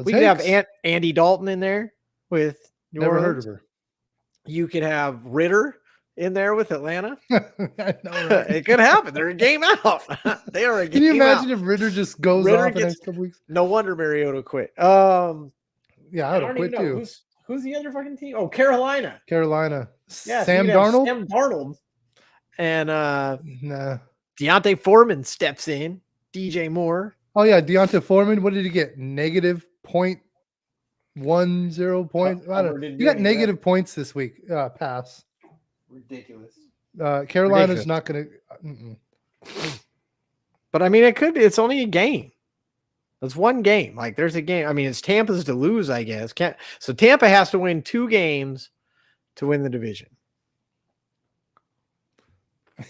we could have Andy Dalton in there with New Orleans. Heard of her. You could have Ritter in there with Atlanta. I know, right? It could happen. They're a game out. They are a game out. Can you imagine if Ritter just goes off the next couple weeks? No wonder Mariota quit. Yeah, I would quit too. Who's the other fucking team? Oh, Carolina. Yeah, Sam Darnold. Sam Darnold. And nah. Deontay Foreman steps in. DJ Moore. Oh yeah, Deontay Foreman. What did he get? -0.10 point. You got negative points this week. Pass. Ridiculous. Carolina's not going to. But I mean, it could. It's only a game. That's one game. Like there's a game. I mean, it's Tampa's to lose, I guess. So Tampa has to win 2 games to win the division.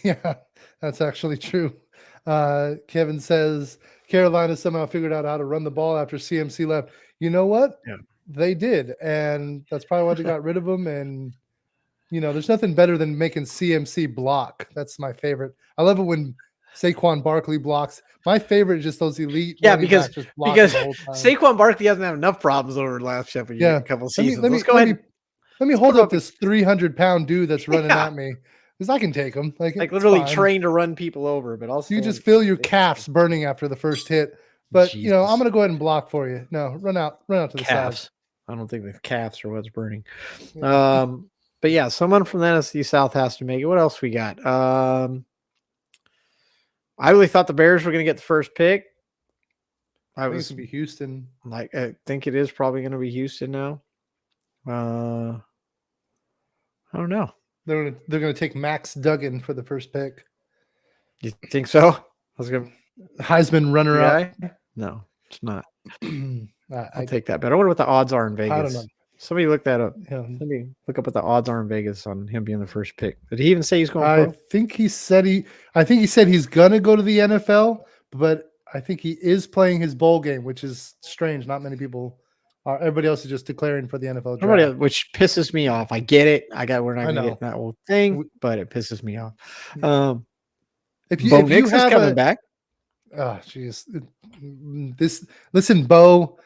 Yeah, that's actually true. Kevin says Carolina somehow figured out how to run the ball after CMC left. You know what? Yeah. They did, and that's probably why they got rid of him. And there's nothing better than making CMC block. That's my favorite. I love it when Saquon Barkley blocks. My favorite is just those elite running backs just blocking because the whole time. Saquon Barkley hasn't had enough problems over the last couple seasons. Let's go ahead. Let me hold up this 300-pound dude that's running at me, because I can take him. Like literally trained to run people over, but also you just feel your calves burning after the first hit. But Jesus. I'm going to go ahead and block for you. No, run out to the side. I don't think the calves are what's burning. Yeah. But yeah, someone from the NFC South has to make it. What else we got? I really thought the Bears were going to get the first pick. I think it's going to be Houston. I think it is probably going to be Houston now. I don't know. They're going to take Max Duggan for the first pick. You think so? I was going Heisman runner up. No, it's not. I'll take that bet. I wonder what the odds are in Vegas. I don't know. Somebody look that up. Yeah. Somebody look up what the odds are in Vegas on him being the first pick. Did he even say he's going pro? I think he said he's gonna go to the NFL, but I think he is playing his bowl game, which is strange. Not many people are. Everybody else is just declaring for the NFL draft. Which pisses me off. I get it. We're not gonna get that whole thing, but it pisses me off. If you have coming back. Oh, jeez. Listen, Bo,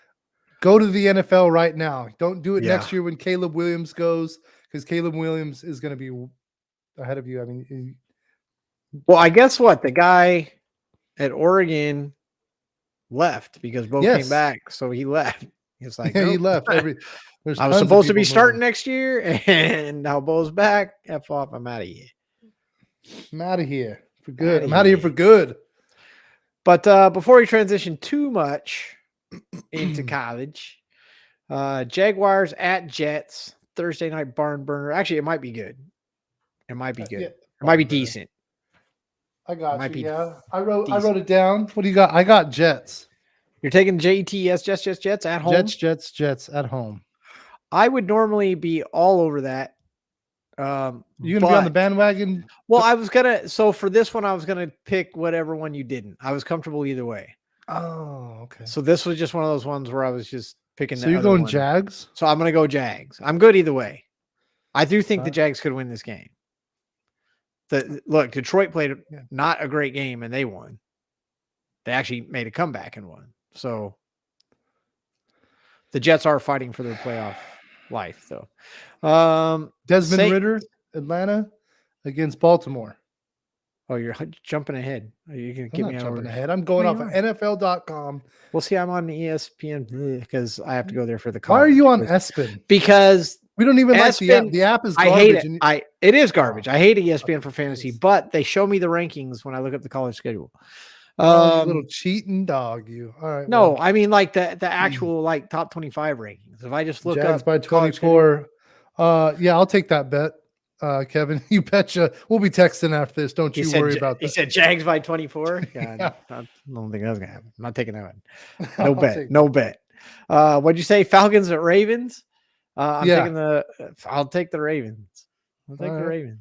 go to the NFL right now. Don't do it next year when Caleb Williams goes, because Caleb Williams is going to be ahead of you. I mean, well, I guess what? The guy at Oregon left because Bo came back, so he left. He's like, he left. I was supposed to be starting next year, and now Bo's back. F off. I'm out of here. I'm out of here for good. I'm out of here for good. But before we transition too much into college, Jaguars at Jets, Thursday night barn burner. Actually, it might be good. It might be good. It might be decent. I got you. Yeah, I wrote it down. What do you got? I got Jets. You're taking Jets at home. Jets at home. I would normally be all over that. You gonna be on the bandwagon? Well, I was gonna. So for this one, I was gonna pick whatever one you didn't. I was comfortable either way. Oh, okay. So this was just one of those ones where I was just picking. So you're going Jags? So I'm gonna go Jags. I'm good either way. I do think the Jags could win this game. Look, Detroit played not a great game and they won. They actually made a comeback and won. So the Jets are fighting for their playoff life, though. Desmond Ridder, Atlanta against Baltimore. Oh, you're jumping ahead. You can get me jumping ahead. I'm going off of NFL.com. Well, see, I'm on ESPN because I have to go there for the college. Why are you on ESPN? Because we don't even like the app. The app is garbage. I hate it. It is garbage. I hate ESPN for fantasy, but they show me the rankings when I look up the college schedule. Little cheating dog, you. All right. No, I mean like the actual like top 25 rankings. If I just look Jags up by 24. Yeah, I'll take that bet. Kevin, you betcha. We'll be texting after this. Don't you worry about that. He said Jags by 24. Yeah. I don't think that's gonna happen. I'm not taking that one. No bet. No bet. What'd you say? Falcons at Ravens? I'll take the Ravens. I'll take the Ravens.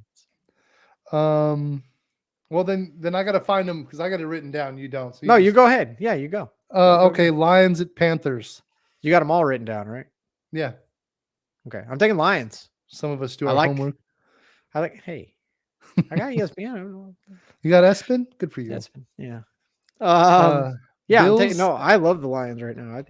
Well, then I got to find them because I got it written down. You don't. So you go ahead. Yeah, you go. Okay, Lions at Panthers. You got them all written down, right? Yeah. Okay, I'm taking Lions. Some of us do our homework. Hey, I got ESPN. I don't know. You got ESPN? Good for you. ESPN, yeah. I love the Lions right now.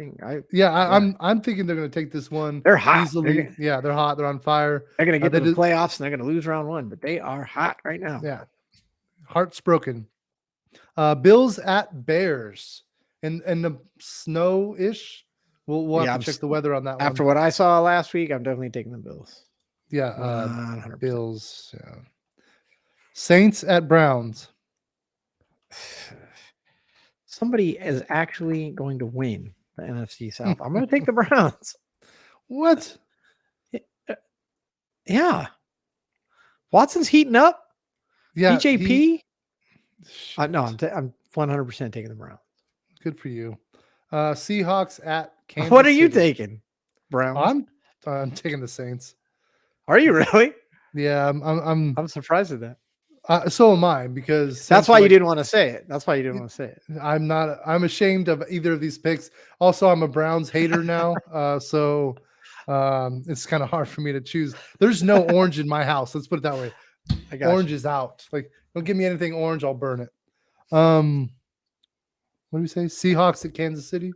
I'm thinking they're going to take this one. They're hot. Easily. They're hot. They're on fire. They're going to get to the playoffs and they're going to lose round one, but they are hot right now. Yeah. Heart's broken. Bills at Bears and the snow-ish. We'll have to check the weather on that one. After what I saw last week, I'm definitely taking the Bills. Yeah. 100%. Bills. Yeah. Saints at Browns. Somebody is actually going to win the NFC South. I'm going to take the Browns. What? Yeah. Watson's heating up. Yeah. BJP. No, I'm 100% taking the Browns. Good for you. Seahawks at Kansas What are you City. taking? Browns? I'm taking the Saints. Are you really? Yeah, I'm surprised at that. so am I, because That's Saints why are you like, didn't want to say it. That's why you didn't want to say it. I'm not. I'm ashamed of either of these picks. Also, I'm a Browns hater now, so it's kind of hard for me to choose. There's no orange in my house. Let's put it that way. I got Orange you. is out. Like, don't give me anything orange, I'll burn it. What do we say? Seahawks at Kansas City.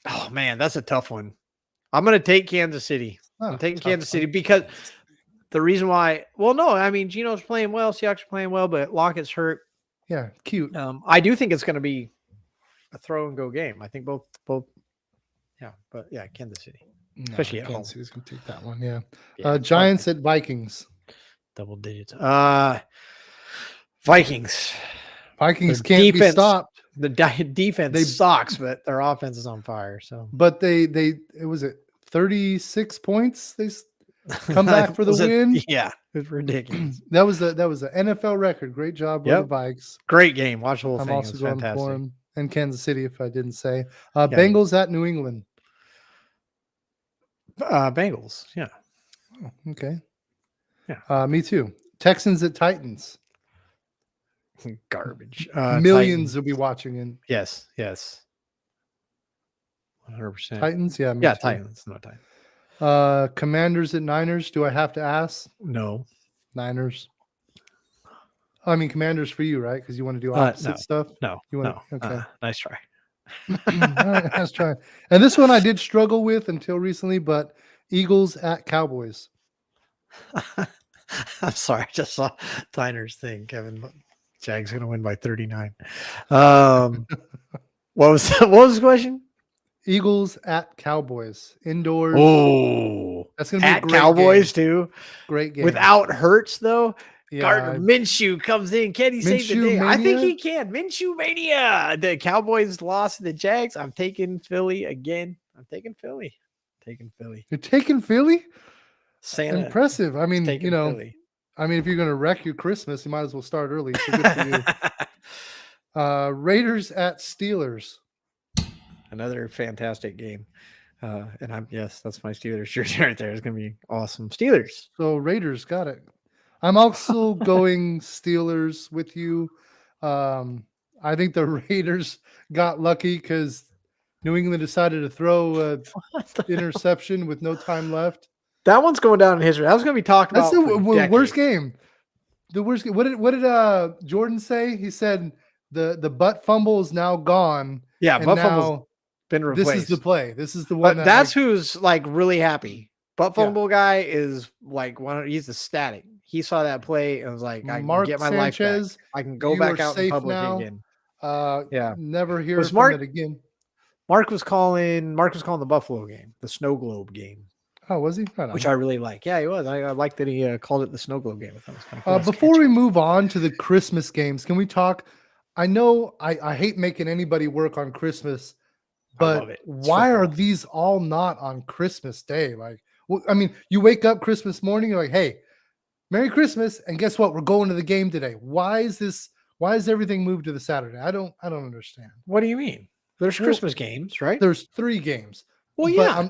Oh man, that's a tough one. I'm gonna take Kansas City. I'm taking Tough Kansas City one. because the reason why. Well, no, I mean Geno's playing well, Seahawks are playing well, but Lockett's hurt. Yeah, cute. I do think it's going to be a throw and go game. I think both. Yeah, but yeah, Kansas City, especially at home. Kansas City's gonna take that one. Yeah. Yeah, Giants at Vikings. double digits. Vikings. Vikings Their can't be defense- stopped. The defense sucks, but their offense is on fire. So, But it was 36 points. They come back for the win. Yeah, it's ridiculous. That was an NFL record. Great job by the Vikes. Great game. Watch the whole I'm thing. also It's going fantastic. for them. And Kansas City, if I didn't say. Bengals at New England. Bengals. Yeah. Oh, okay. Yeah. Me too. Texans at Titans. Garbage. Millions Titans. will be watching in. Yes. 100%. Titans, yeah. Yeah, Titans. No Titans. Commanders at Niners. Do I have to ask? No. Niners. I mean, Commanders for you, right? Because you want to do opposite stuff. No. You want no. Okay. Nice try. All right, let's try. And this one I did struggle with until recently, but Eagles at Cowboys. I'm sorry. I just saw Tyner's thing. Kevin Jags going to win by 39. What was the question? Eagles at Cowboys indoors. Oh, that's going to be at a great Cowboys game. too. Great game without Hurts though. Yeah, Gardner Minshew comes in. Can he save the day? Mania? I think he can. Minshew mania. The Cowboys lost to the Jags. I'm taking Philly again. I'm taking Philly. You're taking Philly? Santa. Impressive. I mean, Philly. I mean, if you're going to wreck your Christmas, you might as well start early. So good for you. Raiders at Steelers. Another fantastic game. And that's my Steelers jersey right there. It's going to be awesome. Steelers. So Raiders got it. I'm also going Steelers with you. I think the Raiders got lucky because New England decided to throw an interception with no time left. That one's going down in history. That was going to be talked about. That's the worst game. The worst game. What did Jordan say? He said the butt fumble is now gone. Yeah, butt fumble's been replaced. This is the play. This is the one. But that's who's like really happy. Butt fumble guy is like he's ecstatic. He saw that play and was like, I can get my life back. I can go back out in public again. Never hear from it again. Mark was calling the Buffalo game, the snow globe game. Oh, was he? Which I really like. Yeah, he was. I like that he called it the snow globe game. That was kind of cool. Before we move on to the Christmas games, can we talk? I know I hate making anybody work on Christmas, but why are these all not on Christmas Day? Like, I mean, you wake up Christmas morning, you're like, hey, Merry Christmas, and guess what? We're going to the game today. Why is everything moved to the Saturday? I don't understand. What do you mean? There's Christmas games, right? There's 3 games. Well, yeah.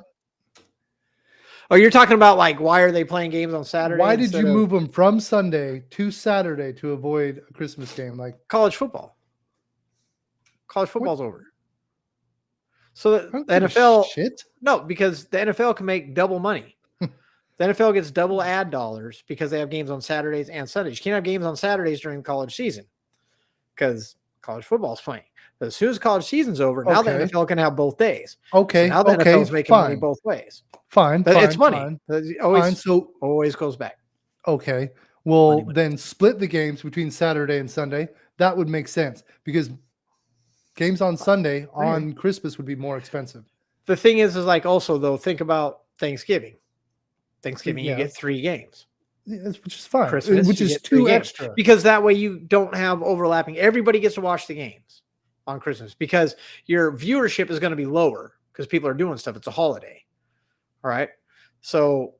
Oh, you're talking about like why are they playing games on Saturday? Why did you move them from Sunday to Saturday to avoid a Christmas game? Like college football. College football's over. So the NFL no, because the NFL can make double money. The NFL gets double ad dollars because they have games on Saturdays and Sundays. You can't have games on Saturdays during the college season because college football is playing. But as soon as college season's over, now the NFL can have both days. Okay. So now the NFL is making money both ways. Fine. It's money. Always goes back. Okay. Well, then split the games between Saturday and Sunday. That would make sense because games on Sunday on Christmas would be more expensive. The thing is like also though, think about Thanksgiving. You get 3 games. Yeah, which is fine. Christmas, which is 2 extra. Because that way you don't have overlapping. Everybody gets to watch the games on Christmas because your viewership is going to be lower because people are doing stuff. It's a holiday. All right. So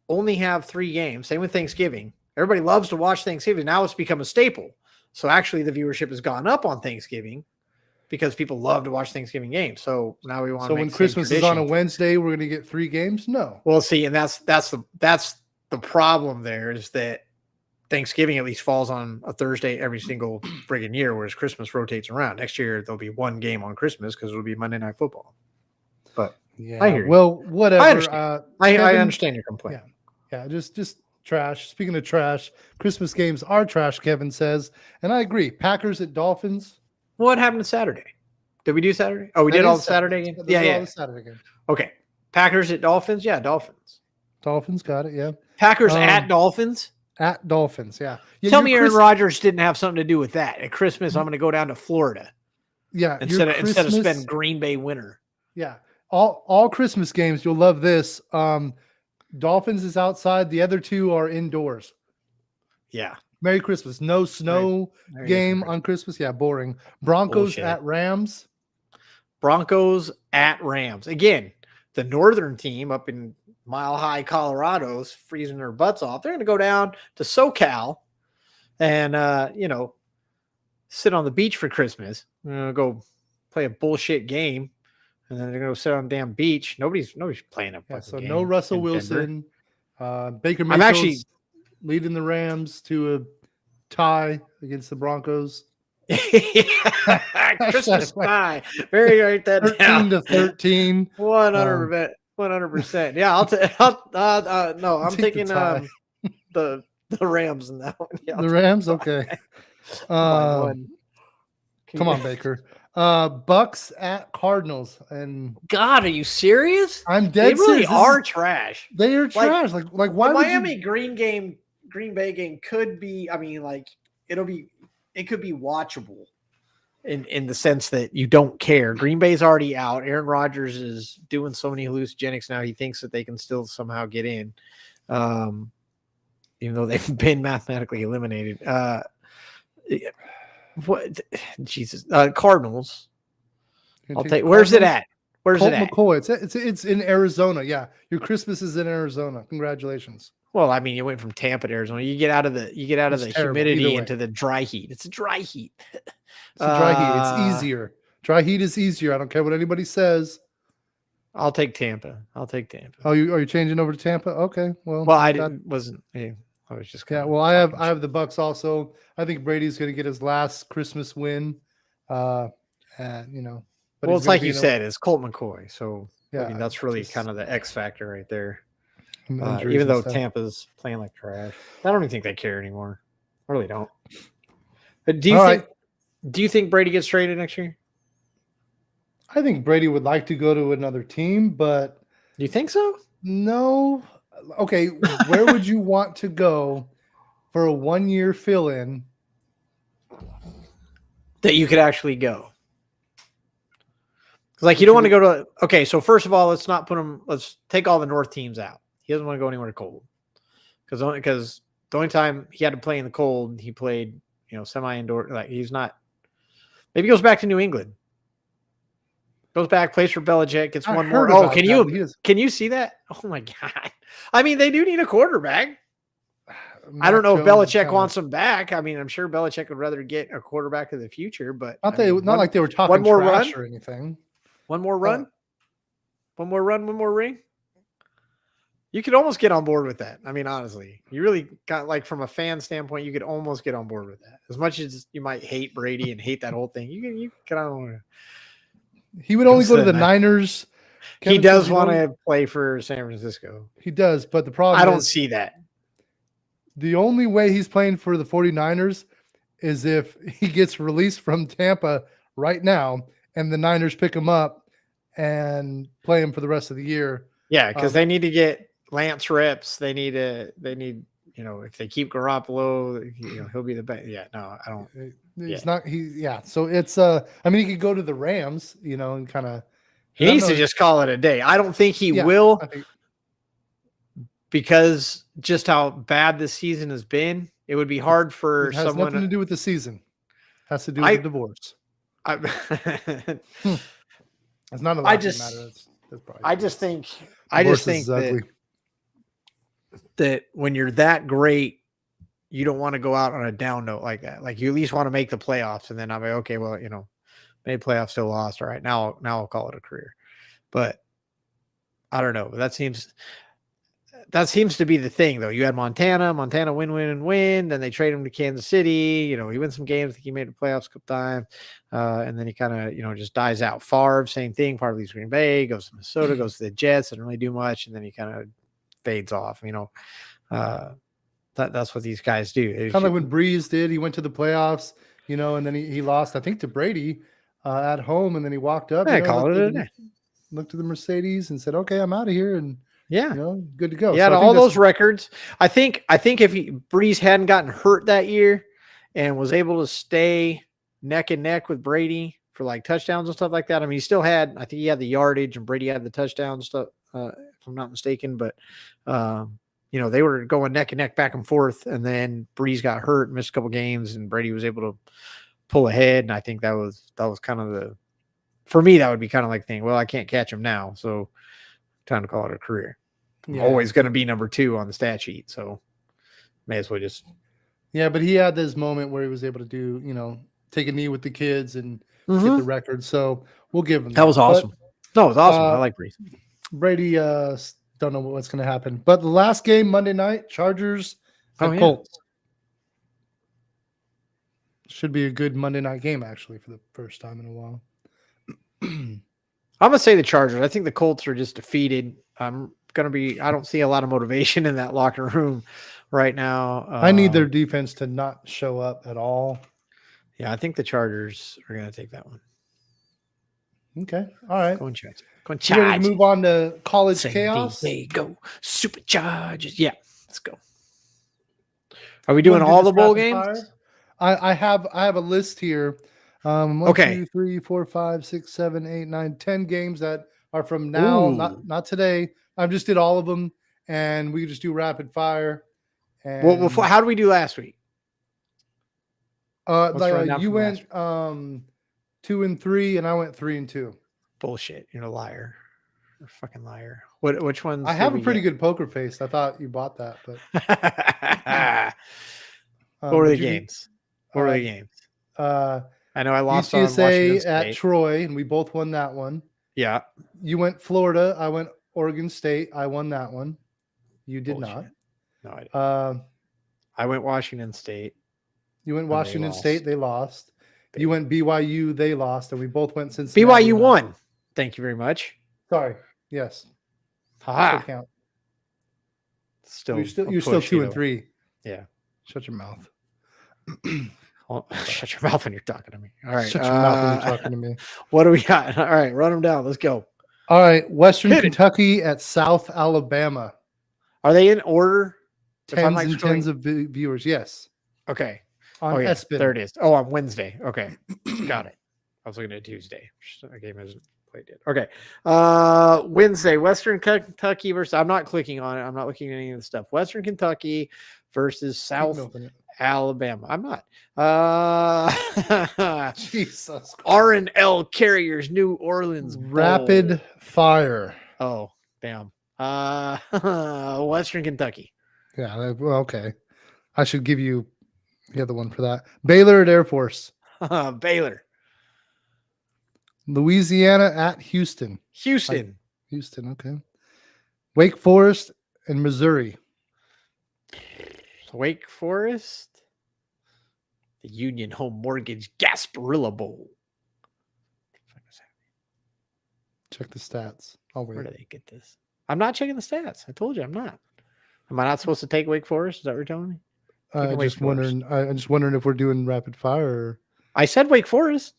only have 3 games. Same with Thanksgiving. Everybody loves to watch Thanksgiving. Now it's become a staple. So actually, the viewership has gone up on Thanksgiving because people love to watch Thanksgiving games. So now we want to So make when Christmas is on a Wednesday, we're going to get 3 games? No. Well, see, and that's the problem there is that Thanksgiving at least falls on a Thursday every single friggin' year, whereas Christmas rotates around. Next year there'll be 1 game on Christmas because it'll be Monday Night Football. But yeah, I hear you. Well, whatever. I understand. I understand your complaint. Yeah, just trash. Speaking of trash, Christmas games are trash, Kevin says. And I agree. Packers at Dolphins. What happened Saturday? Did we do Saturday? Oh, we did all the Saturday games? Yeah. All the Saturday games. Okay. Packers at Dolphins? Yeah, Dolphins. Dolphins, got it, yeah. Packers at Dolphins? At Dolphins, yeah. Tell me Aaron Rodgers didn't have something to do with that. At Christmas, I'm going to go down to Florida. Yeah. Instead of spend Green Bay winter. Yeah. All Christmas games, you'll love this. Dolphins is outside. The other 2 are indoors. Yeah. Merry Christmas. No snow game on Christmas. Yeah, boring. Broncos at Rams. Broncos at Rams. Again, the northern team up in Mile High, Colorado's freezing their butts off. They're going to go down to SoCal and, sit on the beach for Christmas. Go play a bullshit game. And then they're going to sit on the damn beach. Nobody's playing up. Yeah, so no Russell Wilson. Baker Mayfield's I'm actually leading the Rams to a tie against the Broncos. Christmas tie. Very write that 13 to 13. 100%. Yeah, I'm taking the Rams in that one. Yeah, the Rams, okay. Come on, Baker. Bucks at Cardinals, and God, are you serious? I'm dead serious. They really are trash. They are trash. Like why the Miami Green Bay game could be. I mean, like it could be watchable in the sense that you don't care. Green Bay's already out. Aaron Rodgers is doing so many hallucinogenics now. He thinks that they can still somehow get in, even though they've been mathematically eliminated. What Jesus Cardinals? I'll take. Where's it at? Where's Colt it at? McCoy. It's in Arizona. Yeah, your Christmas is in Arizona. Congratulations. Well, I mean, you went from Tampa to Arizona. You get out of the humidity into the dry heat. It's a dry heat. It's a dry heat. It's easier. Dry heat is easier. I don't care what anybody says. I'll take Tampa. Oh, are you changing over to Tampa? Okay. Well, wasn't. I was just well, I have the Bucks also. I think Brady's going to get his last Christmas win. But it's like you said, it's Colt McCoy. So yeah, I mean, that's really kind of the X factor right there. Even though Tampa's playing like trash, I don't even think they care anymore. I really don't. But do you think Brady gets traded next year? I think Brady would like to go to another team, but do you think so? No. Okay, where would you want to go for a 1-year fill-in that you could actually go? Because like you don't want to go to. Okay, so first of all, let's take all the North teams out. He doesn't want to go anywhere cold because the only time he had to play in the cold, he played semi-indoor. Like he's not. Maybe he goes back to New England. Goes back, plays for Belichick, gets one more. Oh, can you see that? Oh my God! I mean, they do need a quarterback. I don't know if Belichick wants him back. I mean, I'm sure Belichick would rather get a quarterback of the future, but not like they were talking one more trash or anything. One more run, one more ring. You could almost get on board with that. I mean, honestly, you really got like from a fan standpoint, you could almost get on board with that. As much as you might hate Brady and hate that whole thing, you can. I don't know. He would only go to the Niners. He does want to play for San Francisco. He does, but the problem I don't see that. The only way he's playing for the 49ers is if he gets released from Tampa right now and the Niners pick him up and play him for the rest of the year. Yeah, because they need to get Lance reps. They need if they keep Garoppolo, he'll be the best. Yeah, no, I don't. He's not. So it's I mean, he could go to the Rams, and kind of. He needs to just call it a day. I don't think he will, because just how bad this season has been. It would be hard for someone. It has nothing to do with the season. It has to do with the divorce. It's not a lot matter. I just think that when you're that great, you don't want to go out on a down note like that. Like you at least want to make the playoffs, and then I'm like, okay, well, made playoffs, still lost. All right, now I'll call it a career. But I don't know. That seems to be the thing, though. You had Montana win. Then they trade him to Kansas City. He wins some games. I think he made the playoffs a couple times. And then he kind of, just dies out. Favre, same thing. Favre leaves Green Bay, goes to Minnesota, goes to the Jets. Doesn't really do much. And then he kind of fades off, that's what these guys do. Kind of like when Breeze did. He went to the playoffs, and then he lost, I think, to Brady at home. And then he walked up, looked at the Mercedes and said, okay, I'm out of here. And yeah, good to go. He had all those records. I think if Breeze hadn't gotten hurt that year and was able to stay neck and neck with Brady for like touchdowns and stuff like that. I mean, I think he had the yardage and Brady had the touchdowns stuff, if I'm not mistaken. But they were going neck and neck back and forth, and then Breeze got hurt, missed a couple games, and Brady was able to pull ahead. And I think that was kind of for me, that would be kind of like thing. Well, I can't catch him now, so time to call it a career. I'm always going to be number 2 on the stat sheet, so may as well just. Yeah, but he had this moment where he was able to do, take a knee with the kids and get the record. So we'll give him that. Was awesome. It was awesome. I like Breeze. Brady, don't know what's going to happen. But the last game Monday night, Chargers and Colts. Should be a good Monday night game, actually, for the first time in a while. I'm going to say the Chargers. I think the Colts are just defeated. I don't see a lot of motivation in that locker room right now. I need their defense to not show up at all. Yeah, I think the Chargers are going to take that one. Okay. All right. Go and charge. Ready to move on to college chaos? There you go. Superchargers. Yeah, let's go. Are we doing all the bowl games? I have a list here. 1, 2, 3, 4, 5, 6, 7, 8, 9, 10 games that are from now, not today. I just did all of them, and we can just do rapid fire. And well, before, how did we do last week? You went 2 and 3, and I went 3 and 2. Bullshit! You're a liar. You're a fucking liar. Which ones? I have a pretty good poker face. I thought you bought that, but what were the games? What were the games? I know I lost on Washington State at Troy, and we both won that one. Yeah. You went Florida. I went Oregon State. I won that one. You did not. No, I didn't. I went Washington State. You went Washington State. They lost. You went BYU. They lost, and we both went Cincinnati. BYU won. Thank you very much. Sorry. Yes. Ha. Still count. Still, you're still 2 and 3. Yeah. Shut your mouth. Shut your mouth when you're talking to me. All right. Shut your mouth when you're talking to me. What do we got? All right, run them down. Let's go. All right, Western Kentucky at South Alabama. Are they in order? Tens of viewers. Yes. Okay. On ESPN. There it is. Oh, on Wednesday. Okay. Got it. I was looking at Tuesday. A game hasn't played yet. Okay. Wednesday, Western Kentucky versus. I'm not clicking on it. I'm not looking at any of the stuff. Western Kentucky versus South Alabama. I'm not. Jesus. R&L Carriers, New Orleans Bowl. Rapid fire. Oh, damn. Western Kentucky. Yeah. Well, okay. I should give you the other one for that. Baylor at Air Force. Baylor. Louisiana at Houston. Houston. Okay. Wake Forest and Missouri. Wake Forest. The Union Home Mortgage Gasparilla Bowl. Check the stats. I'll wait. Where do they get this? I'm not checking the stats. I told you I'm not. Am I not supposed to take Wake Forest? Is that what you're telling me? I'm just wondering if we're doing rapid fire. Or... I said Wake Forest.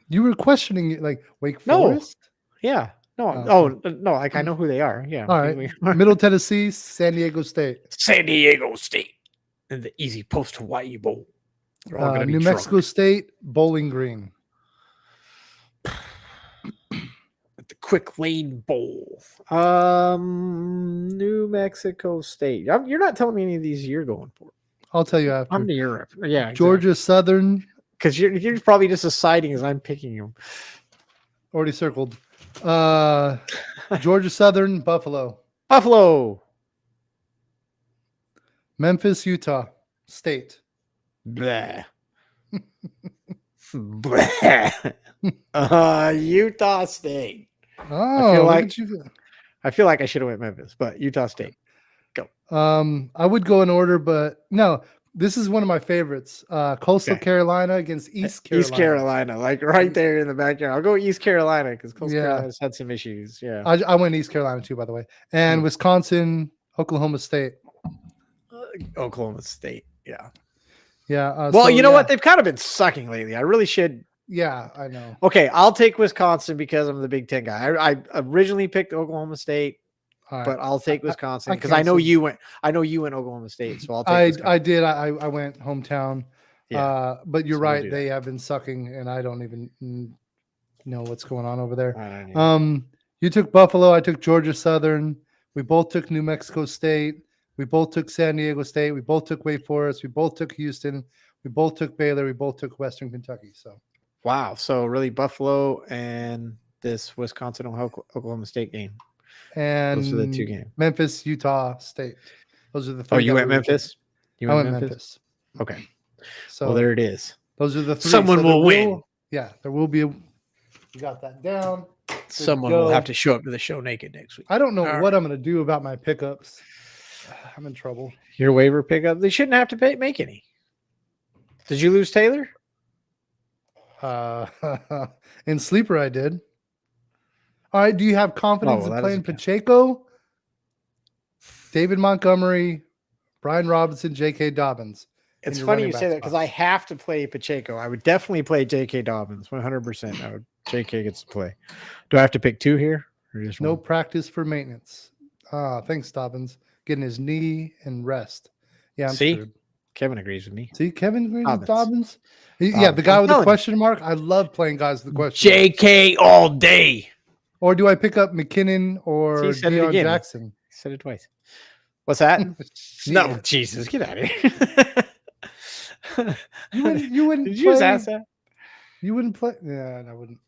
You were questioning it, like Wake Forest? Yeah. No. No. Like I know who they are. Yeah. All right. Middle Tennessee, San Diego State. San Diego State. And the Easy Post Hawaii Bowl. New Mexico State, Bowling Green. The Quick Lane Bowl. New Mexico State. You're not telling me any of these you're going for. I'll tell you after. I'm to Europe. Yeah. Exactly. Georgia Southern. Because you're probably just deciding as I'm picking them. Already circled. Georgia Southern, Buffalo. Buffalo. Memphis, Utah. State. Blah. Blah. Utah State. I feel Oh, look like at you. I feel like I should have went Memphis, but Utah State. Go. I would go in order, but no, this is one of my favorites. Coastal Okay. Carolina against East East Carolina. Carolina, like right there in the backyard. I'll go East Carolina because Coastal Yeah. Carolina's had some issues. Yeah. I went East Carolina too, by the way. And Wisconsin, Oklahoma State. Oklahoma State. Yeah. Yeah. Well, you know what? They've kind of been sucking lately. I really should. Yeah, I know. Okay, I'll take Wisconsin because I'm the Big Ten guy. I originally picked Oklahoma State, but I'll take Wisconsin because I know you went. I know you went Oklahoma State, so I'll take. Wisconsin. I did. I went hometown. Yeah. But you're So right. They have been sucking, and I don't even know what's going on over there. I don't You took Buffalo. I took Georgia Southern. We both took New Mexico State. We both took San Diego State. We both took Wake Forest. We both took Houston. We both took Baylor. We both took Western Kentucky. So. Wow. So really Buffalo and this Wisconsin Oklahoma State game. And those are the two games. Memphis, Utah State. Those are the three. Oh, you went Memphis? I went Memphis. Okay. So well, there it is. Those are the three. Someone will win. Yeah, there will be. You got that down. Someone will have to show up to the show naked next week. I don't know what I'm going to do about my pickups. I'm in trouble. Your waiver pickup? They shouldn't have to make any. Did you lose Taylor? In sleeper, I did. All right. Do you have confidence in playing Pacheco, David Montgomery, Brian Robinson, J.K. Dobbins? It's funny you say that because I have to play Pacheco. I would definitely play J.K. Dobbins 100%. J.K. gets to play. Do I have to pick two here? Or just no one? Practice for maintenance. Thanks, Dobbins. Getting his knee and rest. Yeah, I'm screwed. Kevin agrees with me. See, Kevin agrees with Dobbins. Yeah, the guy with the question mark. I love playing guys with the question mark. JK all day. Or do I pick up McKinnon or Deion Jackson? He said it twice. What's that? No, Jesus, get out of here. you wouldn't Did you just ask that? You wouldn't play? Yeah, I wouldn't.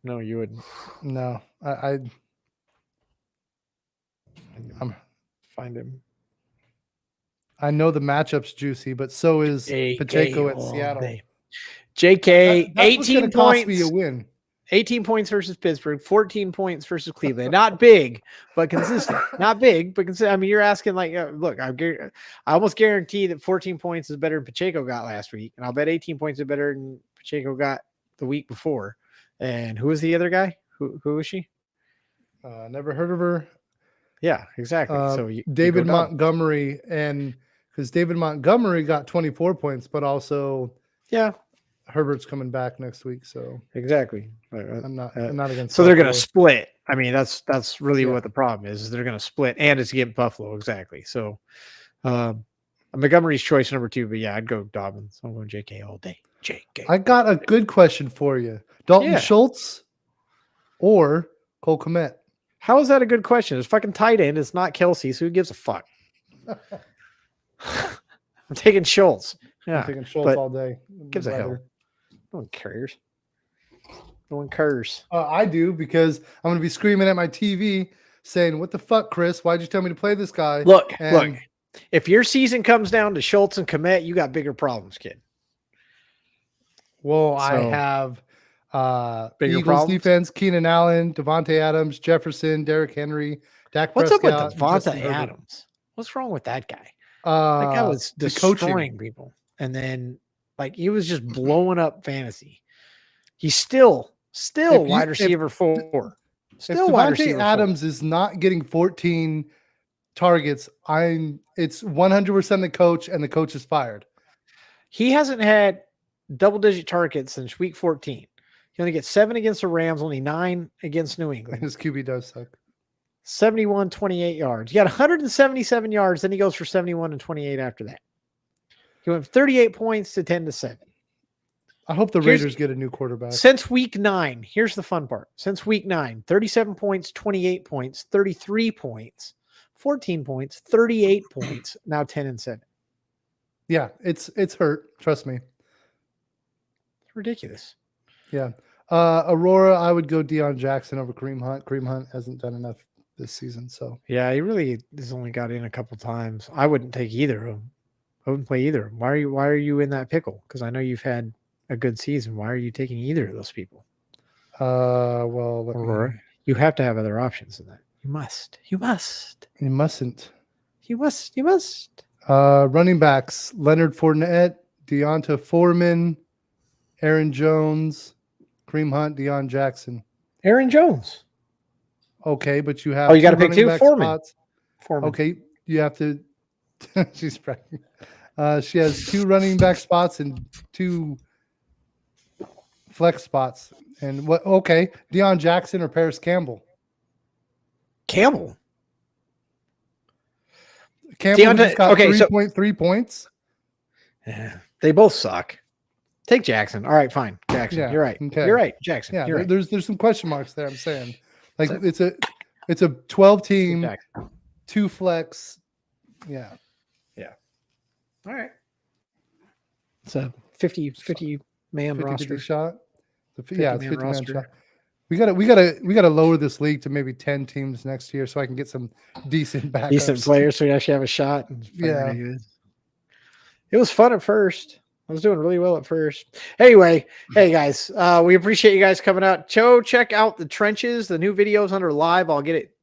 No, you wouldn't. No, I'm find him. I know the matchup's juicy, but so is Pacheco at Seattle. Day. JK, that's 18 points. Cost me a win. 18 points versus Pittsburgh, 14 points versus Cleveland. Not big, but consistent. Not big, but consistent. I mean, you're asking like, look, I almost guarantee that 14 points is better than Pacheco got last week, and I'll bet 18 points is better than Pacheco got the week before. And who was the other guy? Who was she? Never heard of her. Yeah, exactly. So David Montgomery, and because David Montgomery got 24 points, but also Herbert's coming back next week, so exactly. I'm not against. So they're going to split. I mean, that's really what the problem is. They're going to split, and it's against Buffalo, exactly. So Montgomery's choice number 2, but yeah, I'd go Dobbins. I'm going JK all day. JK. I got a good question for you: Dalton Schultz or Cole Kmet? How is that a good question? It's fucking tight end. It's not Kelsey, so who gives a fuck? I'm taking Schultz. Yeah, I'm taking Schultz all day. Gives a hell. No one cares. No one cares. I do, because I'm going to be screaming at my TV saying, "What the fuck, Chris? Why'd you tell me to play this guy?" Look. If your season comes down to Schultz and Kmet, you got bigger problems, kid. Well, I have bigger Eagles problems? Defense, Keenan Allen, Devontae Adams, Jefferson, Derrick Henry, Dak Prescott. What's up with Devontae Adams? What's wrong with that guy? That guy was destroying people. And then he was just blowing up fantasy. He's still wide receiver 4. Still wide receiver 4. Adams is not getting 14 targets. It's 100% the coach, and the coach is fired. He hasn't had double-digit targets since week 14. He only gets 7 against the Rams, only 9 against New England. His QB does suck. 71, 28 yards. He got 177 yards, then he goes for 71 and 28 after that. He went 38 points to 10-7. I hope the Raiders get a new quarterback. Since week 9, here's the fun part. Since week 9, 37 points, 28 points, 33 points, 14 points, 38 points, now 10-7. Yeah, it's hurt. Trust me. It's ridiculous. Yeah. Aurora, I would go Deion Jackson over Kareem Hunt. Kareem Hunt hasn't done enough this season, so. Yeah, he really has only got in a couple times. I wouldn't take either of them. I wouldn't play either. Why are you in that pickle? Because I know you've had a good season. Why are you taking either of those people? Well, Aurora, you have to have other options than that. You must. You must. you mustn't. You must. You must. Running backs: Leonard Fournette, Deonta Foreman, Aaron Jones, Kareem Hunt, Deion Jackson. Aaron Jones. Okay, but you Oh, have you got two to pick running two. back Foreman. spots. Foreman. Okay, you have to. She's pregnant. She has two running back spots and two flex spots. And what? Okay, Deion Jackson or Paris Campbell. Campbell. Campbell who Deonta, just got okay, 3.3 points. Yeah, they both suck. Take Jackson. All right, fine. Jackson. Yeah, You're right. okay. You're right. Jackson. Yeah, you're right. there's some question marks there. I'm saying, like it's a 12 team, Jackson. 2 flex. Yeah. All right. It's a 50 man 50 roster. shot. It's 50 50 man roster. shot. We gotta lower this league to maybe 10 teams next year so I can get some decent backups. Decent players so we actually have a shot. Yeah. It was fun at first. I was doing really well at first. Anyway, hey guys, we appreciate you guys coming out. Check out the trenches. The new videos under live. I'll get it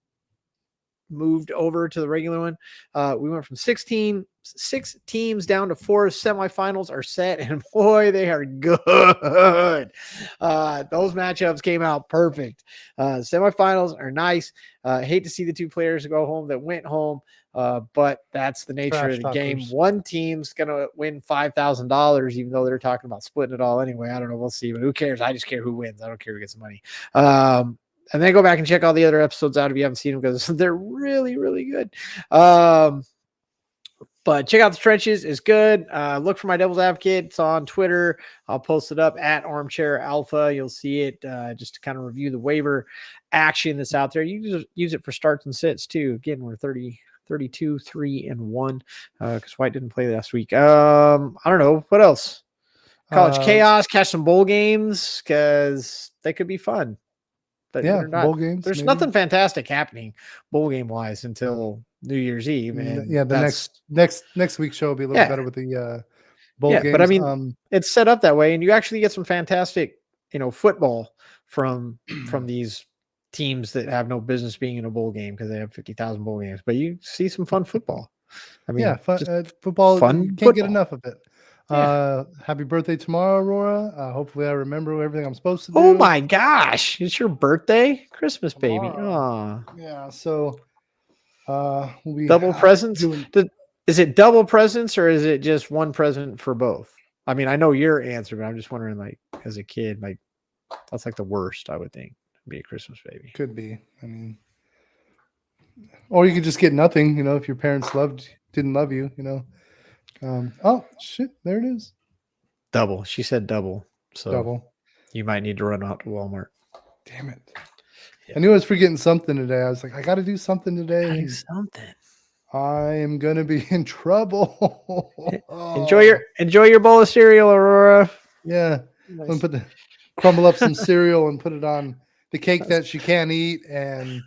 moved over to the regular one. We went from 6 teams down to 4. Semifinals are set, and boy, they are good. Those matchups came out perfect. Semifinals are nice. Hate to see the 2 players go home that went home, but that's the nature of the game. One team's gonna win $5,000, even though they're talking about splitting it all anyway. I don't know. We'll see, but who cares? I just care who wins. I don't care who gets the money. And then go back and check all the other episodes out if you haven't seen them, because they're really, really good. But check out the trenches. It's good. Look for my Devil's Advocate. It's on Twitter. I'll post it up at Armchair Alpha. You'll see it just to kind of review the waiver action that's out there. You can just use it for starts and sits too. Again, we're 32, 3-1 because White didn't play last week. I don't know. What else? College Chaos. Catch some bowl games because they could be fun. But bowl games. There's maybe nothing fantastic happening bowl game wise until New Year's Eve. And the next week's show will be a little better with the bowl games. But I mean, it's set up that way, and you actually get some fantastic, football from these teams that have no business being in a bowl game because they have 50,000 bowl games. But you see some fun football. I mean, football. Fun you can't football. get enough of it. Happy birthday tomorrow, Aurora. Hopefully I remember everything I'm supposed to do. Oh my gosh, it's your birthday, Christmas baby. Tomorrow. Yeah, so we'll be double presents. Is it double presents or is it just one present for both? I mean, I know your answer, but I'm just wondering, like, as a kid, like, that's like the worst, I would think, be a Christmas baby. Could be. I mean, or you could just get nothing, if your parents didn't love you, oh shit, there it is. Double. She said double. So double. You might need to run out to Walmart. Damn it. Yeah. I knew I was forgetting something today. I was like, I got to do something today. Do something. I am going to be in trouble. Enjoy your bowl of cereal, Aurora. Yeah. Nice. I'm gonna crumble up some cereal and put it on the cake that she can't eat and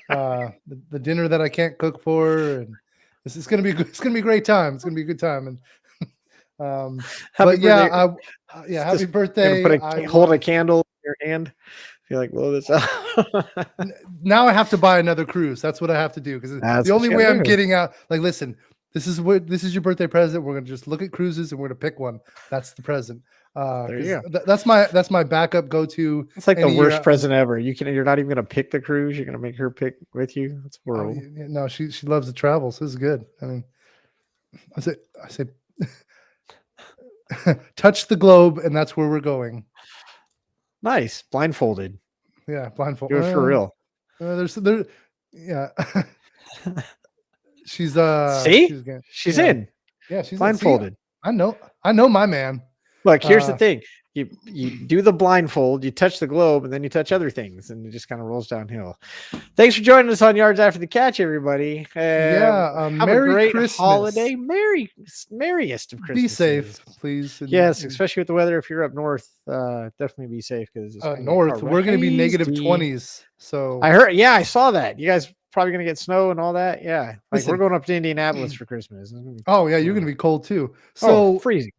the dinner that I can't cook for her, and it's gonna be good. It's gonna be a great time. It's gonna be a good time. And happy birthday. Hold a candle in your hand. Feel like blow this out. Now I have to buy another cruise. That's what I have to do because the only way I'm getting out. Like, listen, this is your birthday present. We're gonna just look at cruises and we're gonna pick one. That's the present. There you go. That's my backup go-to. It's like the worst present ever. You're not even gonna pick the cruise. You're gonna make her pick with you. That's horrible. No, she loves to travel, so this is good. I mean, I say, touch the globe, and that's where we're going. Nice, blindfolded. Yeah, blindfolded. Do it for real. Yeah. She's she's in. Yeah, she's blindfolded. I know my man. Look, here's the thing. You do the blindfold, you touch the globe, and then you touch other things, and it just kind of rolls downhill. Thanks for joining us on Yards After the Catch, everybody. Have Merry a great Christmas. Holiday. Merriest of Christmas. Be safe, please. Yes, especially with the weather. If you're up north, definitely be safe because north we're going to be negative 20s. So I heard. Yeah, I saw that. You guys probably gonna get snow and all that. Yeah, like we're Listen. going up to Indianapolis for Christmas. Oh yeah, you're gonna be cold too. Oh, So freezing.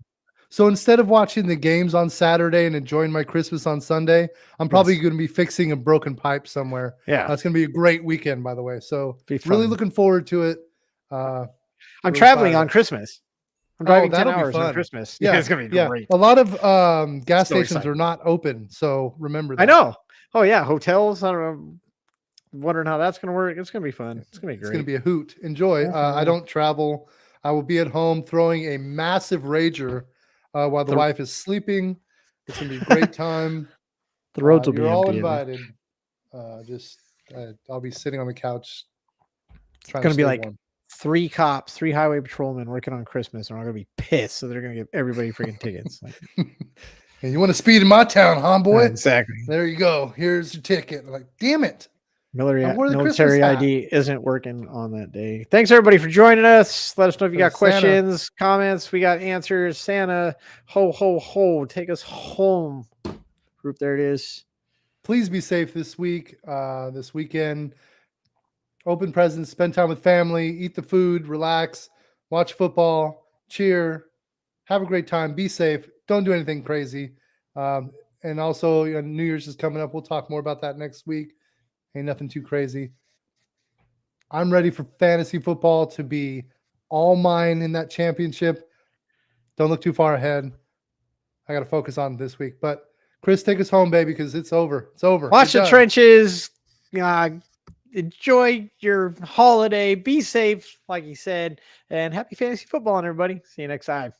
so instead of watching the games on Saturday and enjoying my Christmas on Sunday, I'm probably Yes. going to be fixing a broken pipe somewhere. Yeah, It's going to be a great weekend, by the way. So be really fun. looking forward to it. Uh, I'm really traveling fired on up. Christmas. I'm Oh, driving 10 that'll be hours on fun. Christmas. Yeah, Yeah, it's gonna be yeah. great. A lot of gas So stations excited. are not open, so remember I that. know. Oh yeah, hotels. I don't know. Wondering how that's gonna work. It's gonna be fun. It's gonna be It's going to great. be a hoot. Enjoy. I don't travel. I will be at home throwing a massive rager while the The- wife is sleeping. It's going to be a great time. The roads will be You're all empty. invited. I'll be sitting on the couch It's trying to gonna be stay like warm. 3 cops, 3 highway patrolmen working on Christmas, and I'm gonna be pissed. So they're gonna give everybody freaking tickets. Like, And you want to speed in my town, huh, boy? exactly. There you go. Here's your ticket. I'm like, damn it. I wore the Christmas Military hat. ID isn't working on that day. Thanks everybody for joining us. Let us know if you got Santa. questions, comments. We got answers. Santa, ho ho ho, take us home. Group, there it is. Please be safe this week, this weekend. Open presents, spend time with family, eat the food, relax, watch football, cheer, have a great time, be safe, don't do anything crazy. And also, New Year's is coming up. We'll talk more about that next week. Ain't nothing too crazy. I'm ready for fantasy football to be all mine in that championship. Don't look too far ahead. I got to focus on this week. But Chris, take us home, baby, because it's over. It's over. Watch We're the done. trenches. Enjoy your holiday. Be safe, like he said. And happy fantasy football, everybody. See you next time.